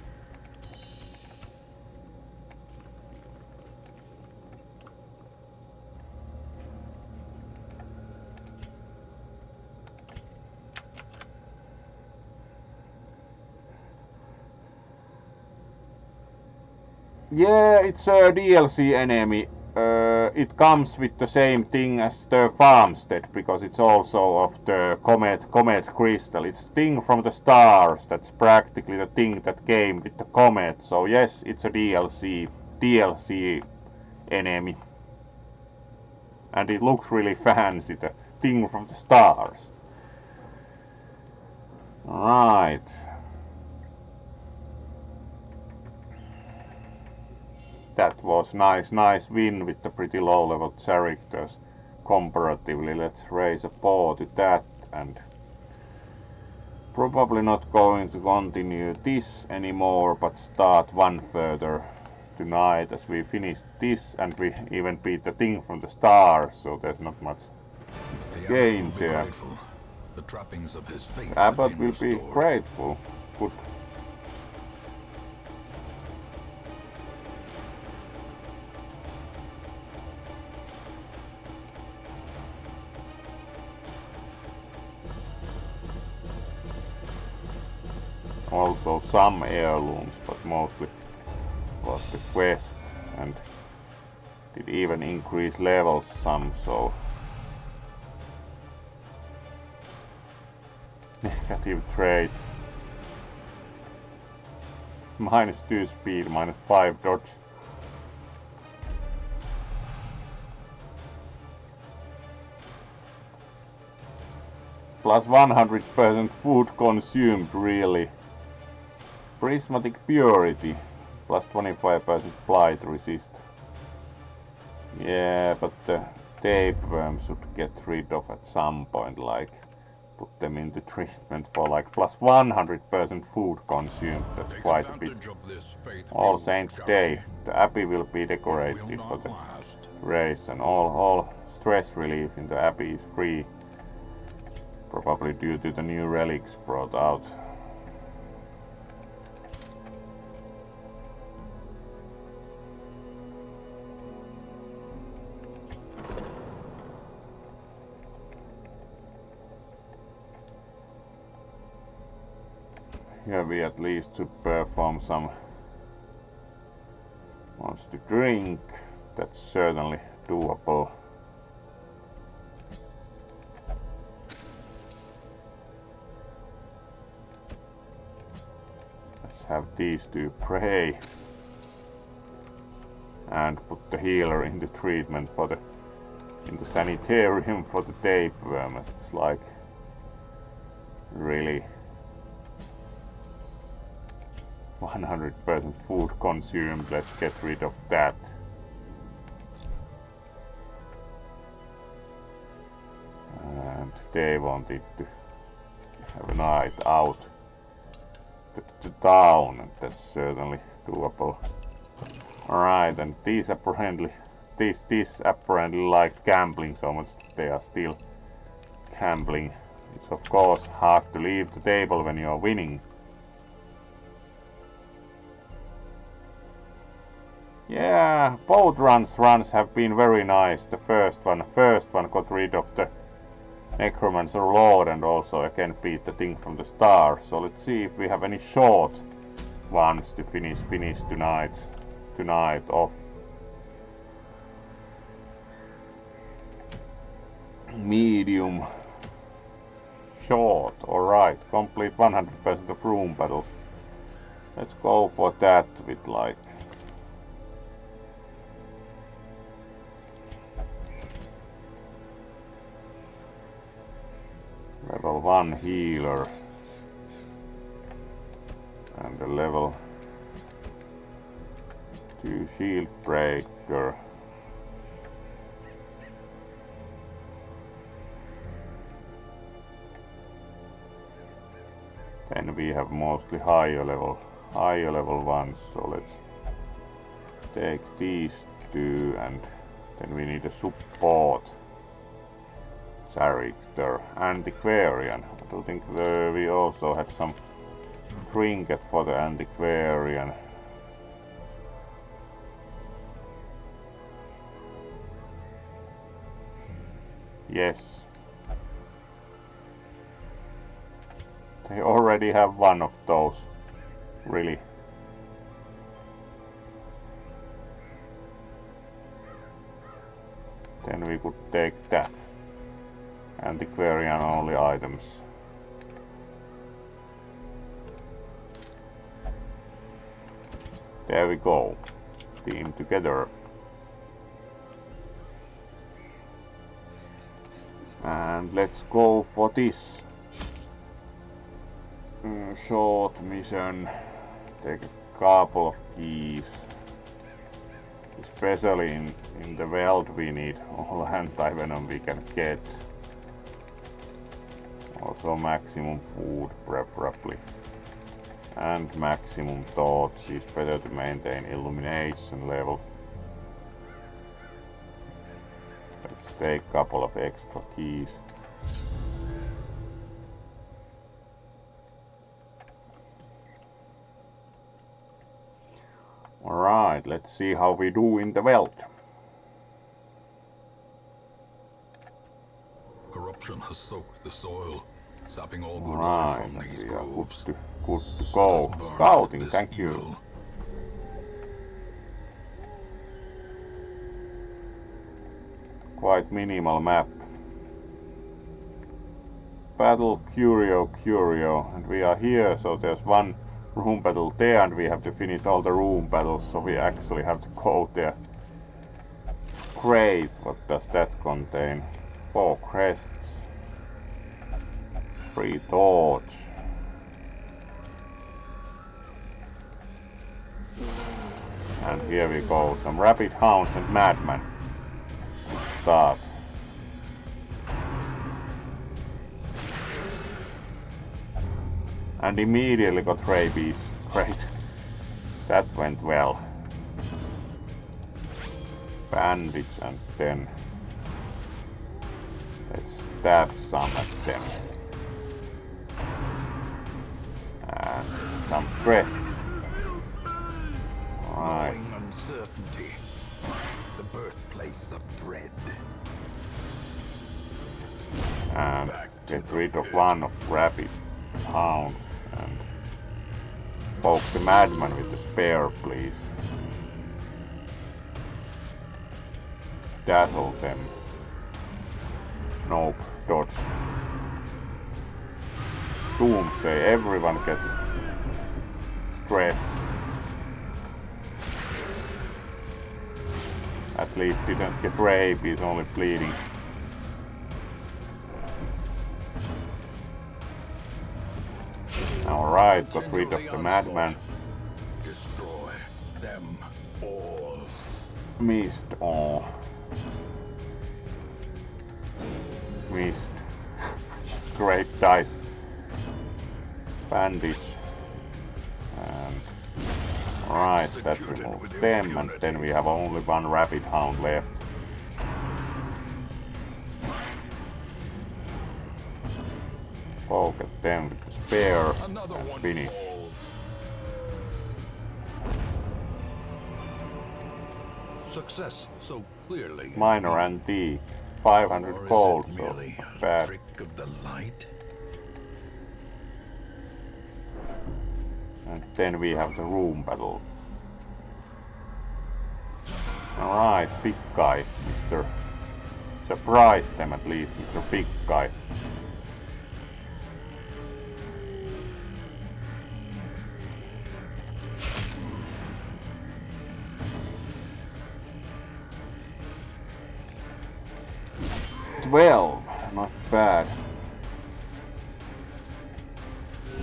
Yeah, it's a DLC enemy. It comes with the same thing as the farmstead because it's also of the comet crystal. It's the thing from the stars. That's practically the thing that came with the comet. So yes, it's a DLC enemy, and it looks really fancy. The thing from the stars. Right. That was nice win with the pretty low level characters comparatively. Let's raise a paw to that, and probably not going to continue this anymore, but start one further tonight as we finish this, and we even beat the thing from the stars, so there's not much game there. The trappings of his faith Abbot will be grateful. Good. Also some heirlooms, but mostly was the quest, and did even increase levels some, so negative traits. -2 speed, -5 dodge. Plus 100% food consumed, really. Prismatic Purity, plus 25% blight resist. Yeah, but the tapeworm should get rid of at some point, like put them into treatment for like plus 100% food consumed. That's quite a bit. All Saints Day, the abbey will be decorated for the race, and all stress relief in the abbey is free. Probably due to the new relics brought out. Here we at least should perform some wants to drink. That's certainly doable. Let's have these two pray and put the healer into treatment for the in the sanitarium for the tapeworm. It's like really 100% food consumed. Let's get rid of that. And they wanted to have a night out to the town, and that's certainly doable. Alright, and these apparently like gambling so much that they are still gambling. It's of course hard to leave the table when you are winning. Yeah, both runs have been very nice. The first one got rid of the necromancer lord and also again beat the thing from the stars. So let's see if we have any short ones to finish tonight off. Medium, short. All right, complete 100% of room battles. Let's go for that with like level 1 healer and a level 2 shield breaker. Then we have mostly higher level ones, so let's take these two, and then we need a support character, antiquarian. I do think we also had some trinket for the antiquarian. Yes. They already have one of those. Really. Then we could take that. Antiquarian only items. There we go. Team together. And let's go for this short mission. Take a couple of keys. Especially in the world we need all anti-venom we can get. Also maximum food preferably. And maximum torch is better to maintain illumination level. Let's take a couple of extra keys. Alright, let's see how we do in the world. Corruption has soaked the soil, sapping all good Right, life from these we are groves. good to go. Scouting, thank you. Quite minimal map. Battle, curio, and we are here, so there's one room battle there, and we have to finish all the room battles, so we actually have to go there. Great, what does that contain? 4 crests. 3 torch. And here we go, some rapid hounds and madmen. Start. And immediately got rabies. Great. That went well. Bandage and then let's stab some at them. And some stress. Right. Gnawing uncertainty, the birthplace of dread. And get rid of one of rapid hounds and poke the madman with the spear, please. Dazzle them. Nope, dodge. Doomsday, everyone gets stress. At least didn't get rabies, only bleeding. Alright, got rid of the madman. Destroy them all. Missed all. Missed. Great dice. Bandage. And right, that removes them, and then we have only one rapid hound left. Poke at them with the spear and finish. Success so clearly. Minor antique. 500 gold, so not bad. Trick of the light. And then we have the room battle. Alright, big guy, Mr. Surprise them at least, Mr. Big Guy. Well, not bad.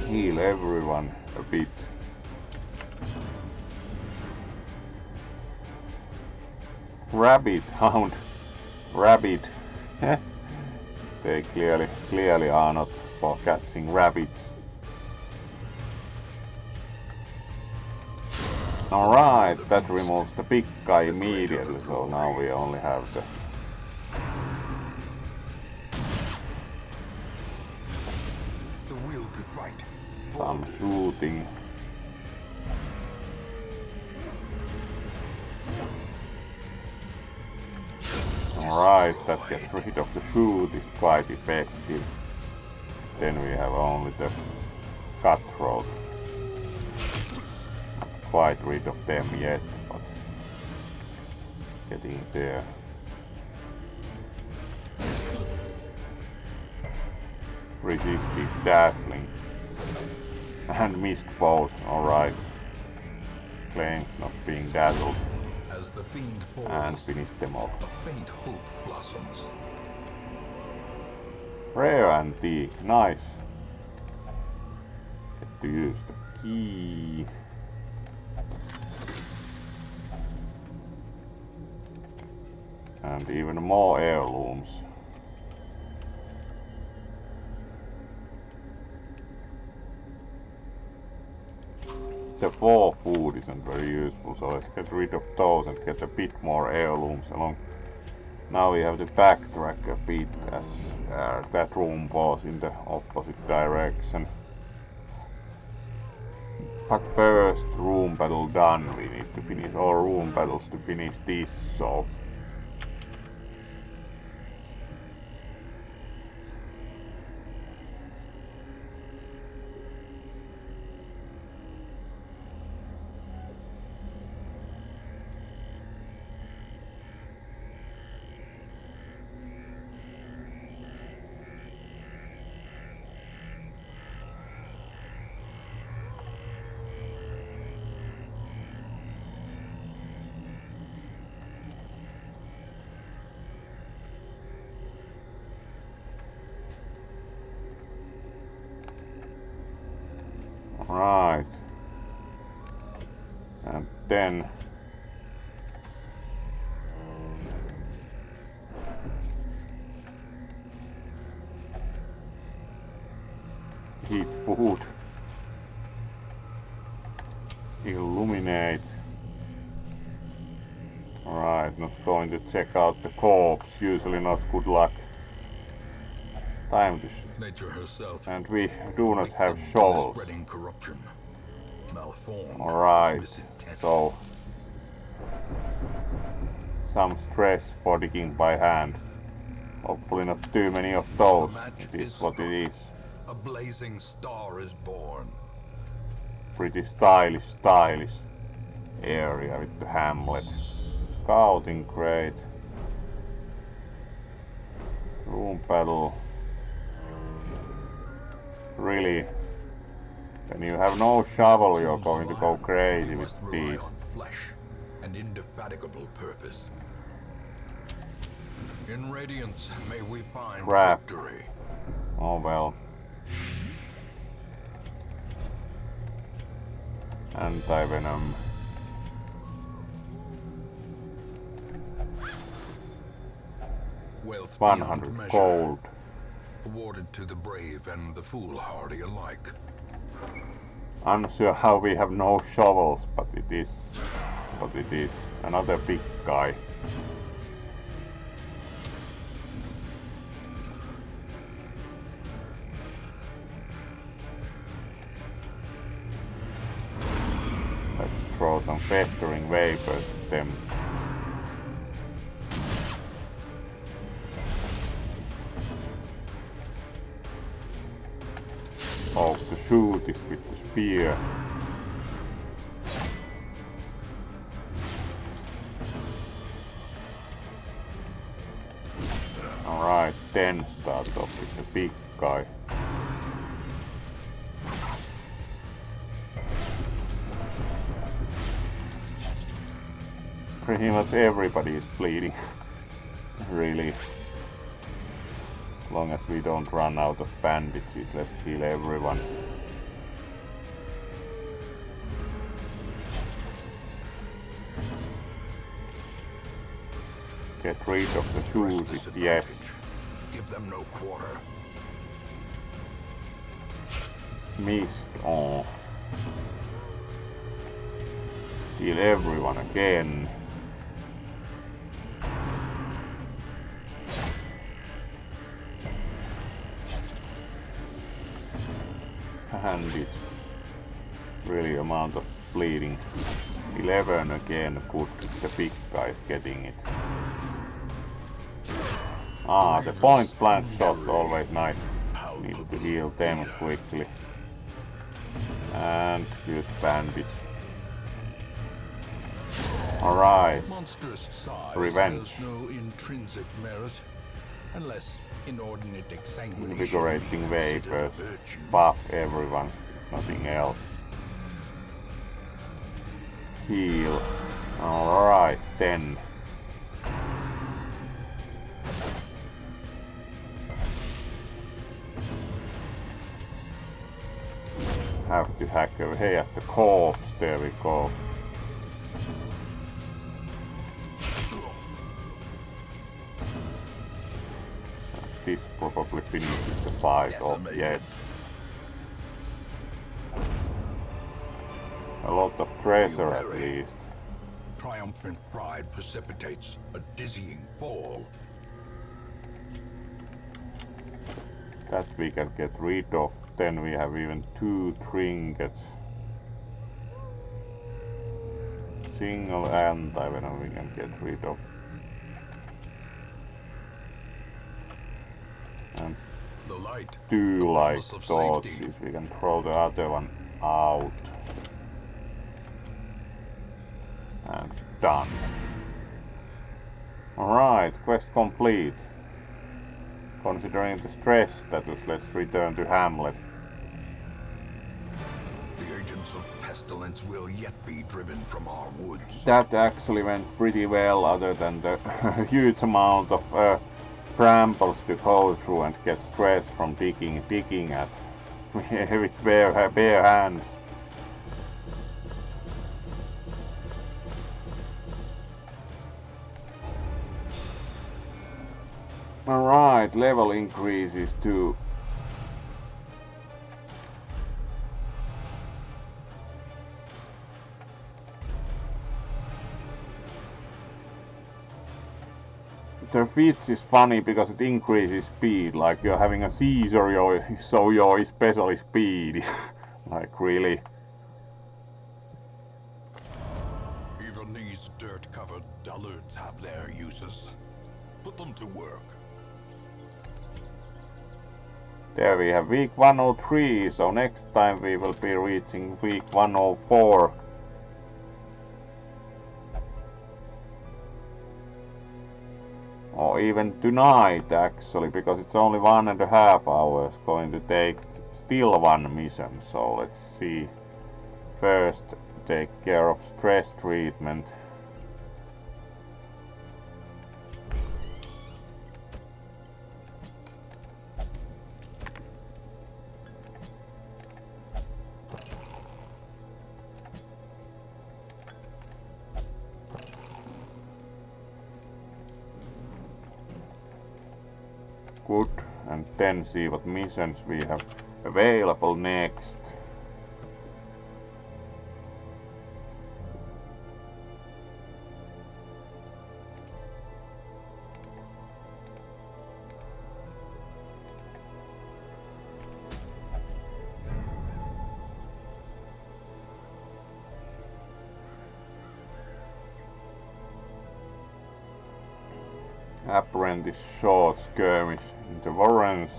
Heal everyone a bit. Rabbit hound. Rabbit. They clearly are not for catching rabbits. Alright, that removes the big guy immediately, so now we only have the will to fight. some shooting. Alright, that gets rid of the shoot, is quite effective. Then we have only the cutthroat. Not quite rid of them yet, but getting there. Resisted dazzling. And missed both, alright. Claims not being dazzled. As the fiend falls, and finish them off. a faint hope blossoms. Rare antique, nice. Get to use the key. And even more heirlooms. The 4 food isn't very useful, so let's get rid of those and get a bit more heirlooms along. Now we have to backtrack a bit as that room was in the opposite direction. But first, room battle done. We need to finish all room battles to finish this, so... Right. And then heat food. Illuminate. Alright, not going to check out the corpse, usually not good luck. Time to Nature herself. and we do not have shovels. Spreading corruption. Malformed. Alright, Misintent. so some stress for digging by hand. Hopefully not too many of those. It is what it is. A blazing star is born. Pretty stylish area with the hamlet. Scouting great. Room battle. Really, when you have no shovel, you're going to go crazy with these. On flesh and indefatigable purpose. In radiance, may we find Crap. victory. Oh well. Anti-venom. Wealth 100 beyond measure, gold. awarded to the brave and the foolhardy alike. I'm not sure how we have no shovels, but it is what it is. Another big guy. Let's throw some festering vapors at them. Oh, to shoot is with the spear. Alright, then start off with the big guy. Pretty much everybody is bleeding. Really. As long as we don't run out of bandages, let's heal everyone. Get rid of the shoes, yes. Give them no quarter. Missed, oh. Heal everyone again. And it's really amount of bleeding. 11 again, good, the big guy is getting it. Ah, the point blank shot, always nice. Need to heal them quickly. And use bandage. Alright. Monstrous size Revenge. has no intrinsic merit. unless inordinate exsanguination Invigorating be considered a vapors. virtue. Buff everyone, nothing else. Heal. Alright then. Have to hack away at the corpse, there we go. This probably finishes the fight, oh yes. A lot of treasure at least. Triumphant pride precipitates a dizzying fall. That we can get rid of. Then we have even 2 trinkets. Single anti-venom we can get rid of. And The light, 2 light promise of torches. safety. We can throw the other one out. And done. Alright, quest complete. Considering the stress status, let's return to Hamlet. The agents of pestilence will yet be driven from our woods. That actually went pretty well, other than the huge amount of brambles to go through and get stress from digging at with bare hands. Alright, level increases to the fits is funny because it increases speed, like you're having a seizure, so you're especially speedy. Like really. Even these dirt-covered dullards have their uses. Put them to work. There we have week 103, so next time we will be reaching week 104. Or even tonight actually, because it's only 1.5 hours going to take still one mission. So let's see. First take care of stress treatment. Good, and then see what missions we have available next. Apprentice short skirmish in the Warrens.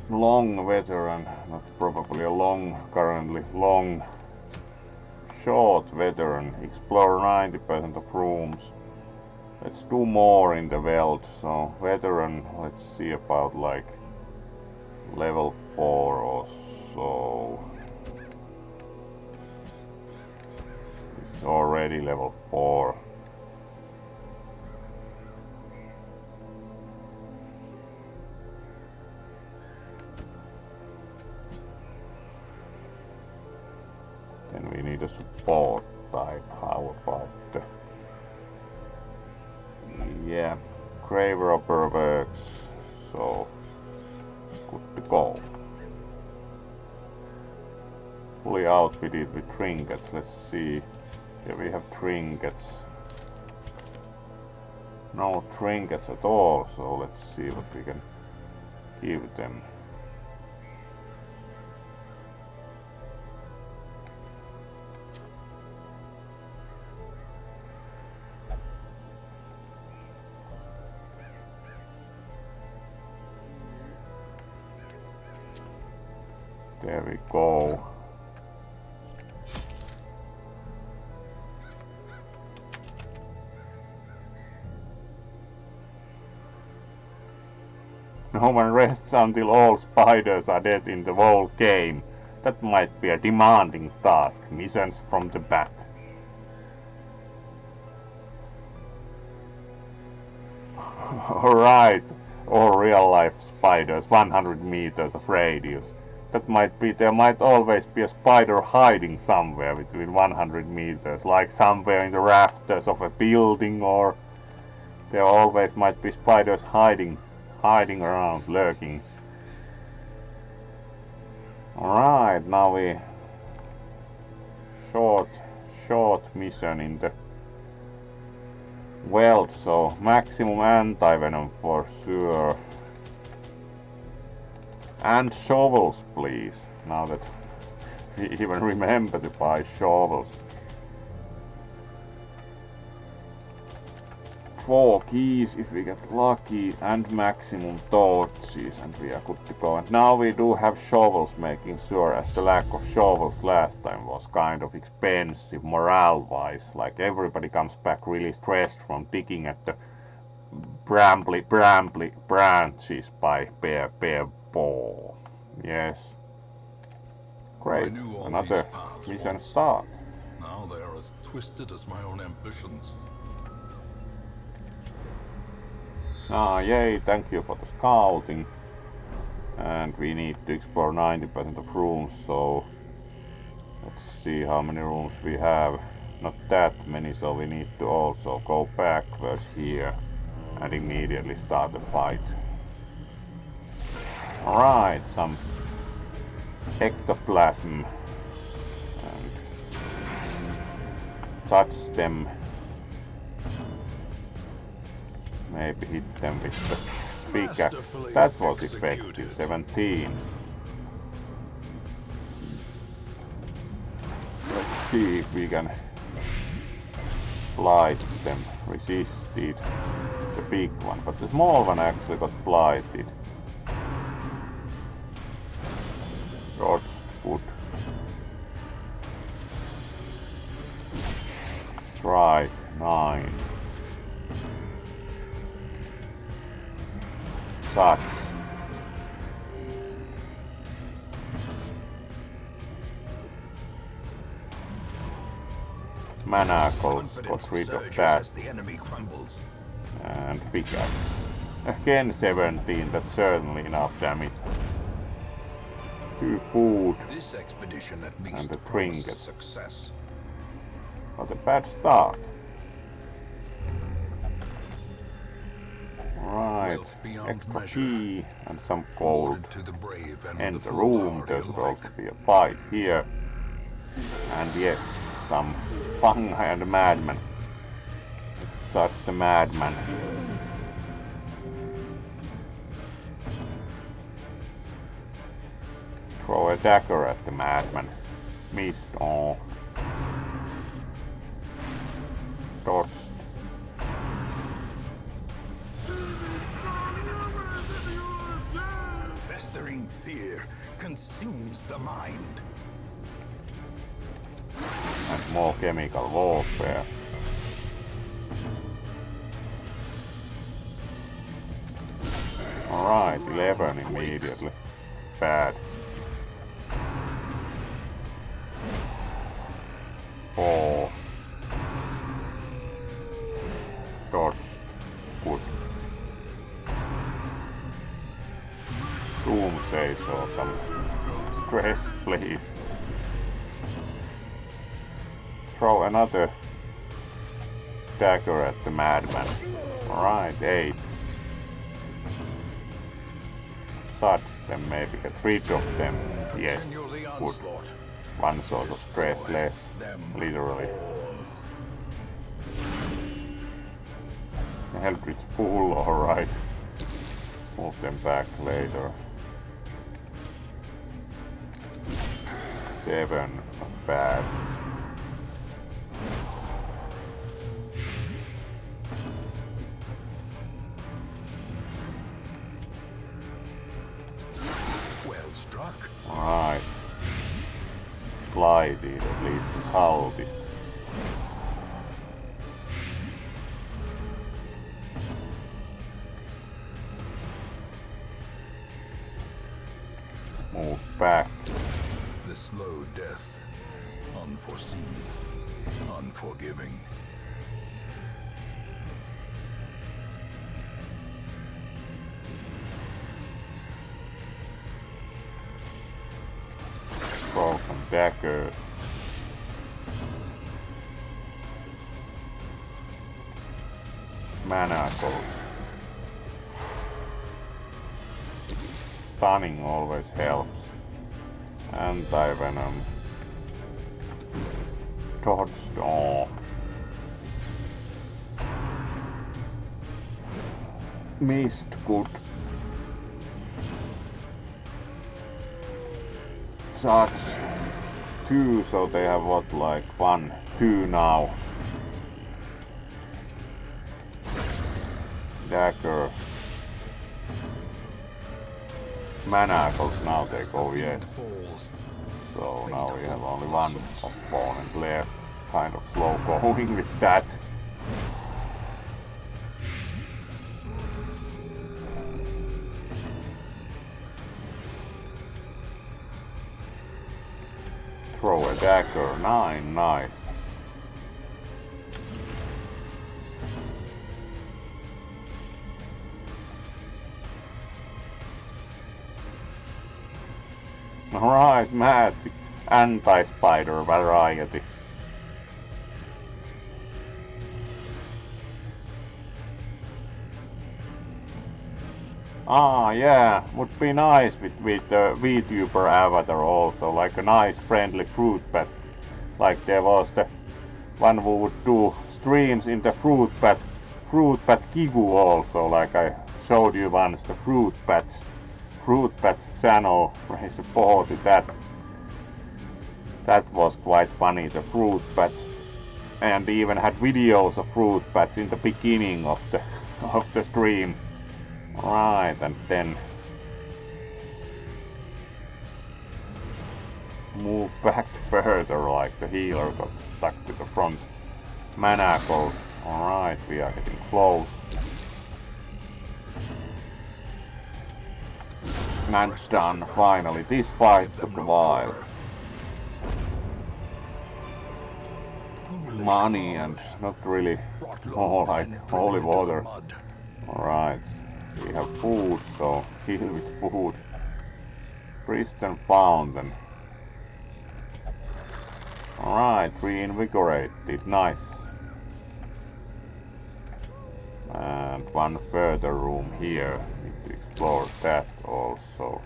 Long veteran, not probably a long, currently long. Short veteran, explore 90% of rooms. Let's do more in the Veld, so veteran, let's see about like level 4 or so. Already level 4. Then we need a support type. How about the... Yeah, grave robber works, so good to go. Fully outfitted with trinkets, let's see. Here we have trinkets. No trinkets at all, so let's see what we can give them. There we go. No one rests until all spiders are dead in the whole game. That might be a demanding task. Missions from the bat. Alright, all real-life spiders, 100 meters of radius. That might be, there might always be a spider hiding somewhere between 100 meters, like somewhere in the rafters of a building, or there always might be spiders hiding around, lurking. Alright, now we short mission in the weld, so maximum anti-venom for sure. And shovels, please, now that we even remember to buy shovels. 4 keys if we get lucky, and maximum torches, and we are good to go. And now we do have shovels, making sure, as the lack of shovels last time was kind of expensive morale-wise. Like everybody comes back really stressed from digging at the brambly branches by bare ball. Yes. Great. Another mission start. Now they are as twisted as my own ambitions. Ah, yay, thank you for the scouting. And we need to explore 90% of rooms, so let's see how many rooms we have. Not that many, so we need to also go backwards here and immediately start the fight. Alright, some ectoplasm, and touch them. Maybe hit them with the pickaxe. That was effective. 17. Let's see if we can blight them. Resisted the big one, but the small one actually got blighted. Dodge wood. Strike 9. Touch. Manacle got rid of that. And pickaxe. Again 17, that's certainly enough damage. 2 food. This expedition at least and the promises trinket. success. Not a bad start. Right, extra key and some gold. And the room, there should also be a fight here. And yes, some fungi and a madman. Let's touch the madman. Throw a dagger at the madman. Missed. Oh. Dodged. Festering fear consumes the mind. And more chemical warfare. Alright, 11 immediately. Bad. 4. Dodge. Good. Doomsday, so some stress, please. Throw another dagger at the madman. Alright, 8. Touch them, maybe get rid of them. Yes, good. One source of stress less, literally. Eldritch pool, alright. Move them back later. 7, not bad. Well struck. Alright. Glided, at least cultist. Unforeseen. Unforgiving. Broken dagger. Mana coat. Stunning always helps. Anti-venom. Dodge. Oh. Missed good. Such 2, so they have what, like 1, 2 now. Dagger. Manacles now they go, yes. So now we have only one opponent left. Kind of slow going with that. Throw a dagger, 9, nice. Alright, magic. Anti-spider variety. Ah, yeah, would be nice with the VTuber avatar also, like a nice friendly fruit bat. Like there was the one who would do streams in the fruit bat Kigu also, like I showed you once, the fruit bats channel, where he supported that. That was quite funny, the fruit bats, and even had videos of fruit bats in the beginning of the stream. Right, and then move back further, like the healer got stuck to the front. Manacle. Alright, we are getting close. And done, finally. This fight took a while. Money and not really more like holy water. Alright. We have food, so heal with food. Pristine fountain. Alright, reinvigorated, nice. And one further room here. Need to explore that also.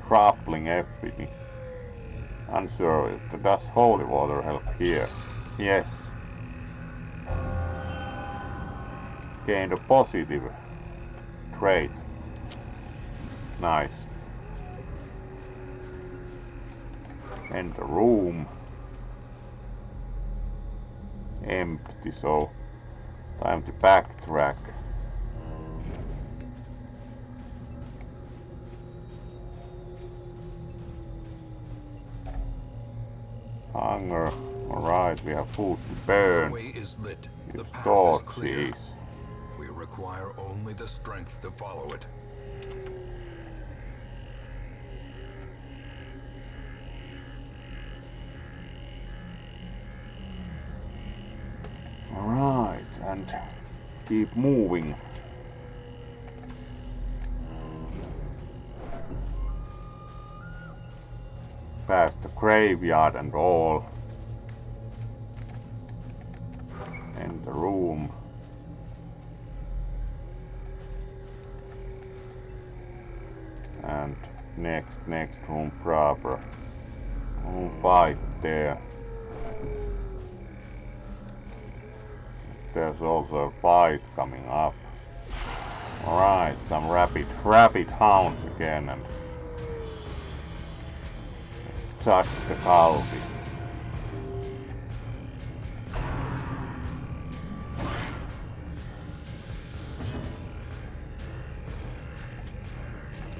Grappling everything. Unsure, does holy water help here? Yes. Gained a positive trait. Nice. Enter room. Empty, so time to backtrack. Hunger. Alright, we have food to burn. The way is lit. The path is Torches. clear. We require only the strength to follow it. Alright, and keep moving. Past the graveyard and all. In the room. And next room proper. Fight there. There's also a fight coming up. Alright, some rapid hounds again, and touch the cultist.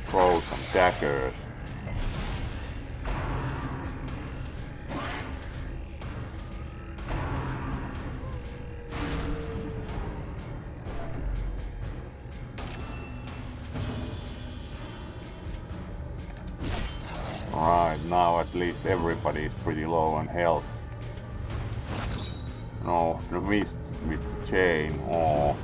Throw some daggers. Alright, now at least everybody is pretty low on health. No, the mist with the chain. Oh.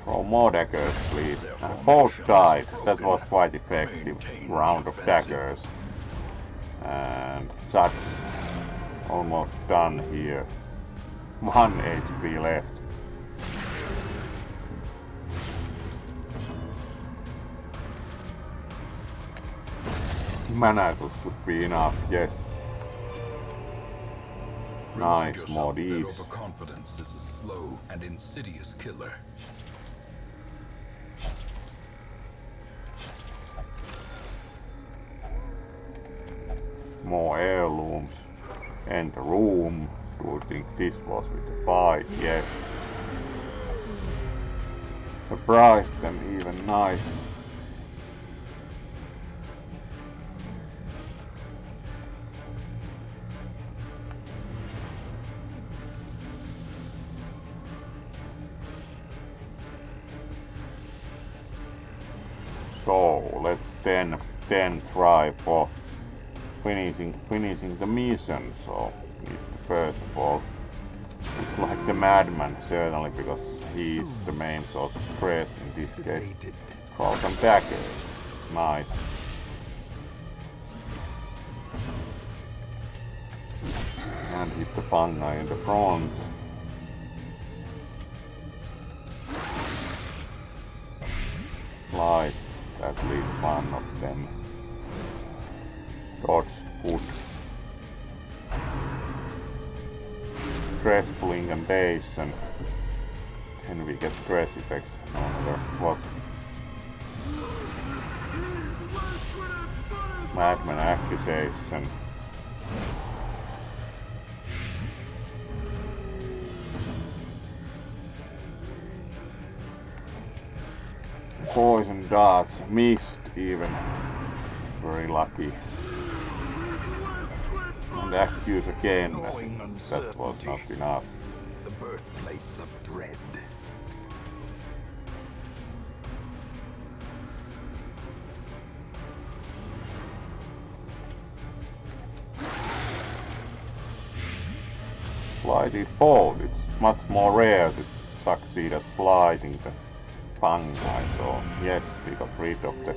Throw more daggers, please. Both died. That was quite effective round of daggers. And that's almost done here. 1 HP left. Manacles should be enough, yes. Nice, more these. Overconfidence is a slow and insidious killer. More heirlooms. Enter room. Do you think this was with the fight? Yes. Surprised them even nice. So let's then try for finishing the mission. So first of all, it's like the madman certainly, because he's the main source of stress in this case. Throw some daggers. Nice. And hit the panga in the front. Slide at least one of them. Dodge good. Stressful incantation. Then we get stress effects no matter what. Madman accusation. Poison darts, missed even. Very lucky. And accuse again. That was not enough. The birthplace of dread. Blighted Bolt. It's much more rare to succeed at blighting the fungi, so yes, we got rid of the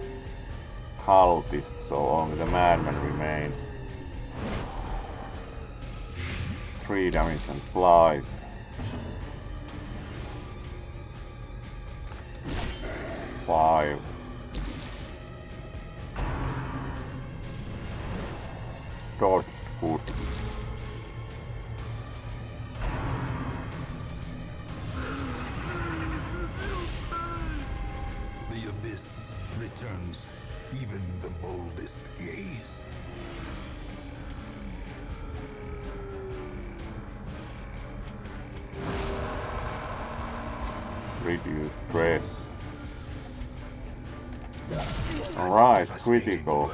cultist, so only the madman remains. 3 damage and blight. Five. Dodged good. The abyss returns even the boldest gaze. Reduce stress. Alright, critical.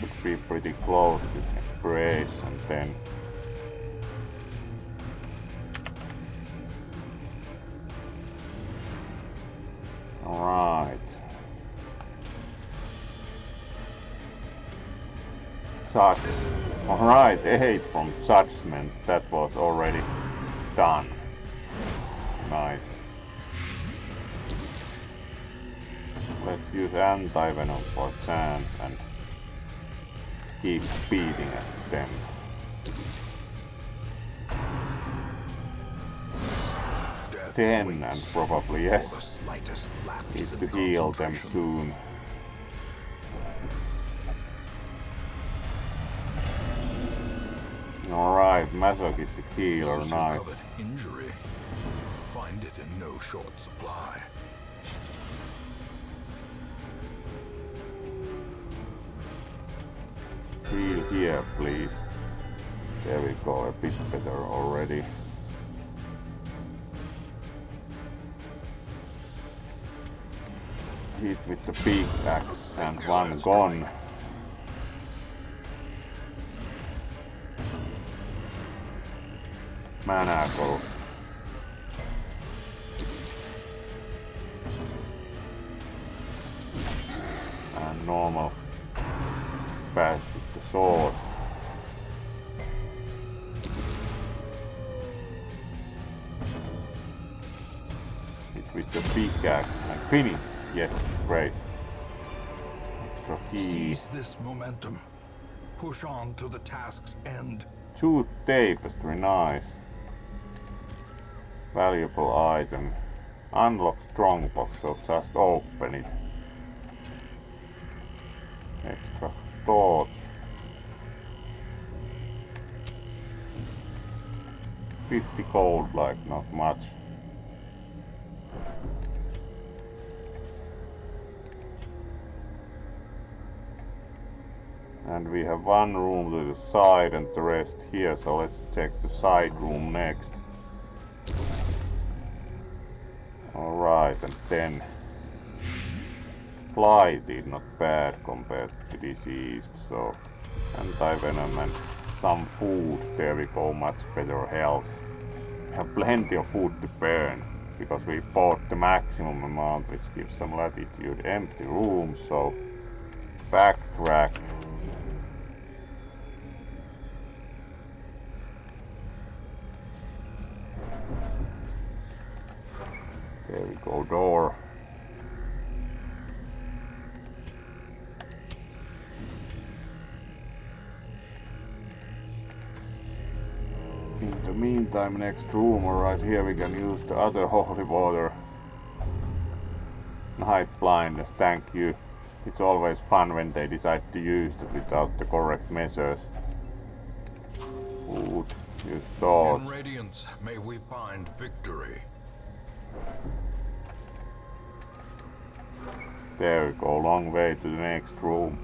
Should be pretty close to expiration then. Alright. Such. Alright, 8 from judgment. That was already done. Nice. Let's use anti-venom for chance and keep beating at them. Death 10 waits and probably for the yes. slightest lapse Need in to heal them concentration. soon. Alright, masochistic healer, Those who nice. covet injury find it in no short supply. Heal here, please. There we go, a bit better already. Hit with the big axe and one gone. Manacle. And normal. fast with the sword. Hit with the pickaxe and finish. Yes, great. Extra key. Seize this momentum. Push on to the task's end. Jute tapestry, nice. Valuable item. Unlock strongbox, so just open it. Extra torch. 50 gold, like not much. And we have one room to the side and the rest here, so let's check the side room next. Alright, and then blighted, not bad compared to diseased, so anti-venom and some food, there we go, much better health. We have plenty of food to burn, because we bought the maximum amount, which gives some latitude. Empty room, so backtrack. There we go, door. In the meantime, next room, right here we can use the other holy water. Night blindness, thank you. It's always fun when they decide to use it without the correct measures. Food, use torch. In radiance, may we find victory. There we go, long way to the next room.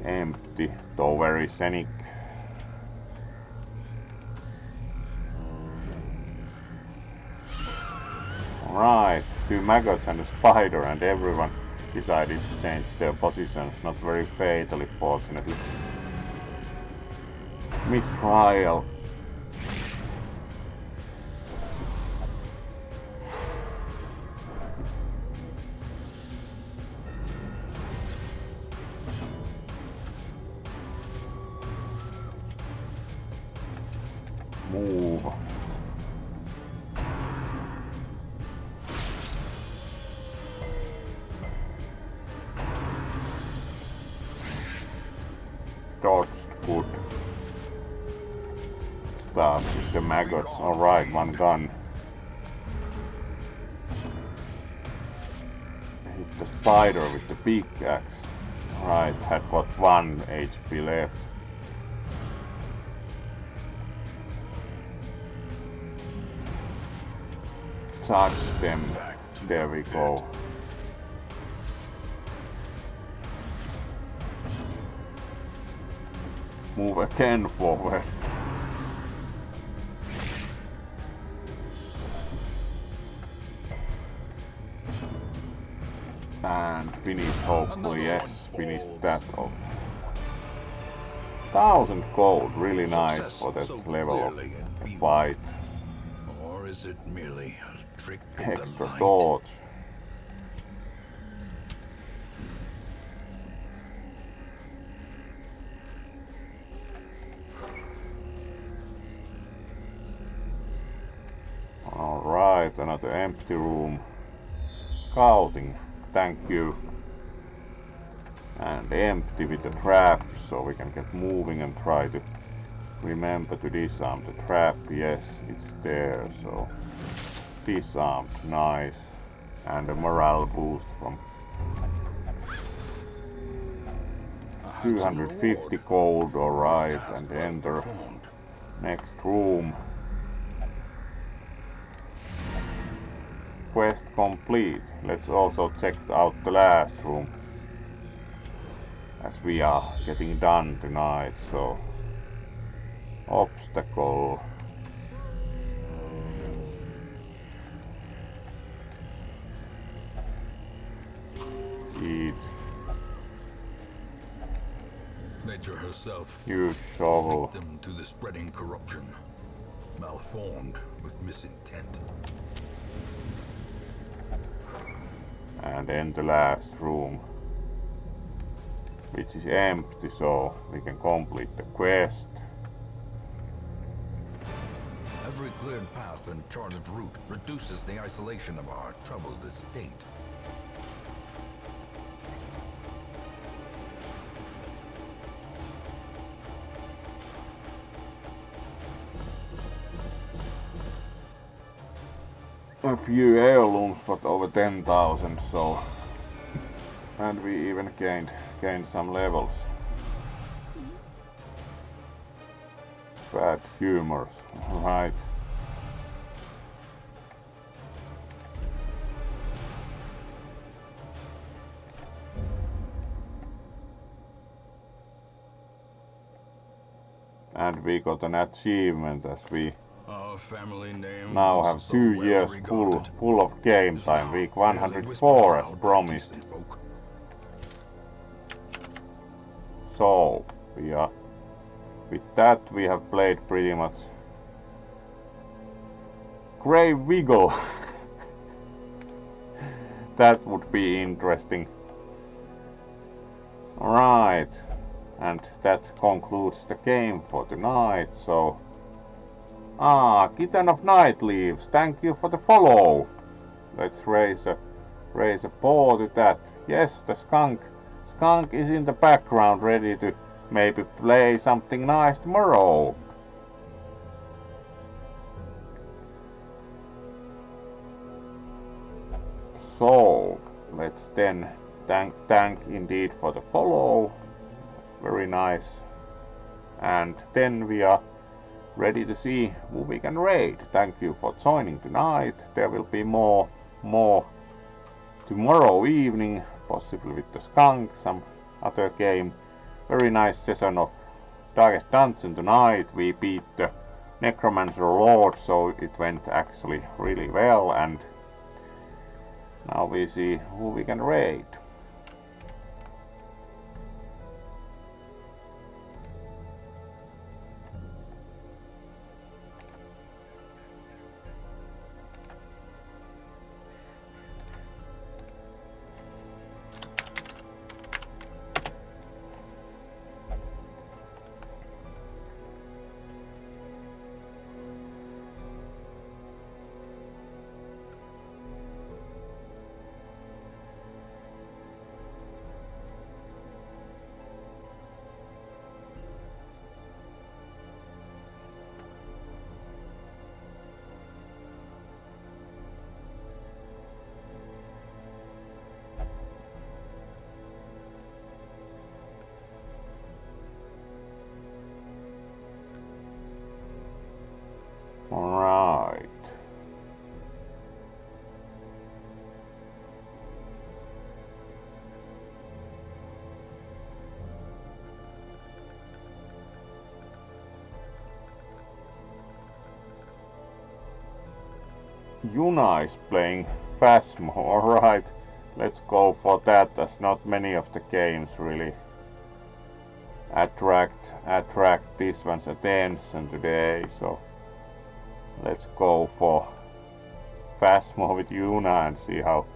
Empty, though very scenic. Alright, 2 maggots and a spider, and everyone decided to change their positions, not very fatally, fortunately. Mistrial. Move. Dodged, good. Start with the maggots. Alright, one gun. Hit the spider with the pickaxe. Alright, had got 1 HP left. Touch them. There we go. Move again forward. And finish, hopefully, yes, finish that off. 1000 gold, really nice for that level of fight. Or is it merely a trick of the Extra light? torch. Alright, another empty room. Scouting, thank you. And empty with the trap, so we can get moving and try to remember to disarm the trap. Yes, it's there, so disarmed, nice. And a morale boost from 250 gold, alright, and enter next room. Quest complete. Let's also check out the last room, as we are getting done tonight, so obstacle. Eat. Nature herself, Use shovel. victim to the spreading corruption, malformed with misintent. And in the last room. which is empty, so we can complete the quest. Every cleared path and charted route reduces the isolation of our troubled estate. A few heirlooms, but over 10,000, so... And we even gained some levels. Bad humors, right. And we got an achievement as we Our family name now have so 2 well years regarded. full of game Is time, now week merely 104 as whispered promised. aloud by decent folk. So, with that we have played pretty much Grave Wiggle. That would be interesting. Alright, and that concludes the game for tonight, so... Kitten of Night Leaves, thank you for the follow. Let's raise a paw to that. Yes, the skunk is in the background ready to maybe play something nice tomorrow. So, let's then thank indeed for the follow. Very nice. And then we are ready to see who we can raid. Thank you for joining tonight. There will be more tomorrow evening, possibly with the skunk, some other game. Very nice session of Darkest Dungeon tonight. We beat the necromancer lord, so it went actually really well, and now we see who we can raid. Alright. Yuna is playing Phasmo, alright. Let's go for that, as not many of the games really attract this one's attention today, so let's go for Phasmo with Yuna and see how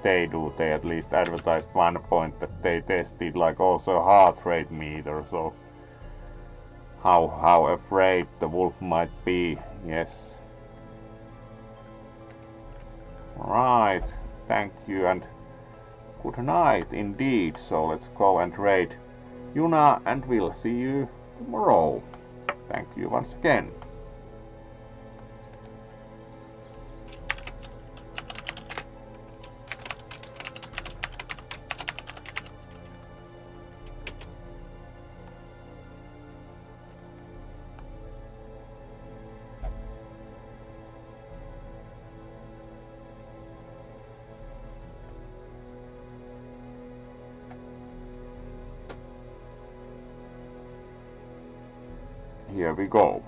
they do. They at least advertised one point that they tested like also a heart rate meter, so how afraid the wolf might be. Yes. Right, thank you and good night indeed. So let's go and raid Yuna and we'll see you tomorrow. Thank you once again. Here we go.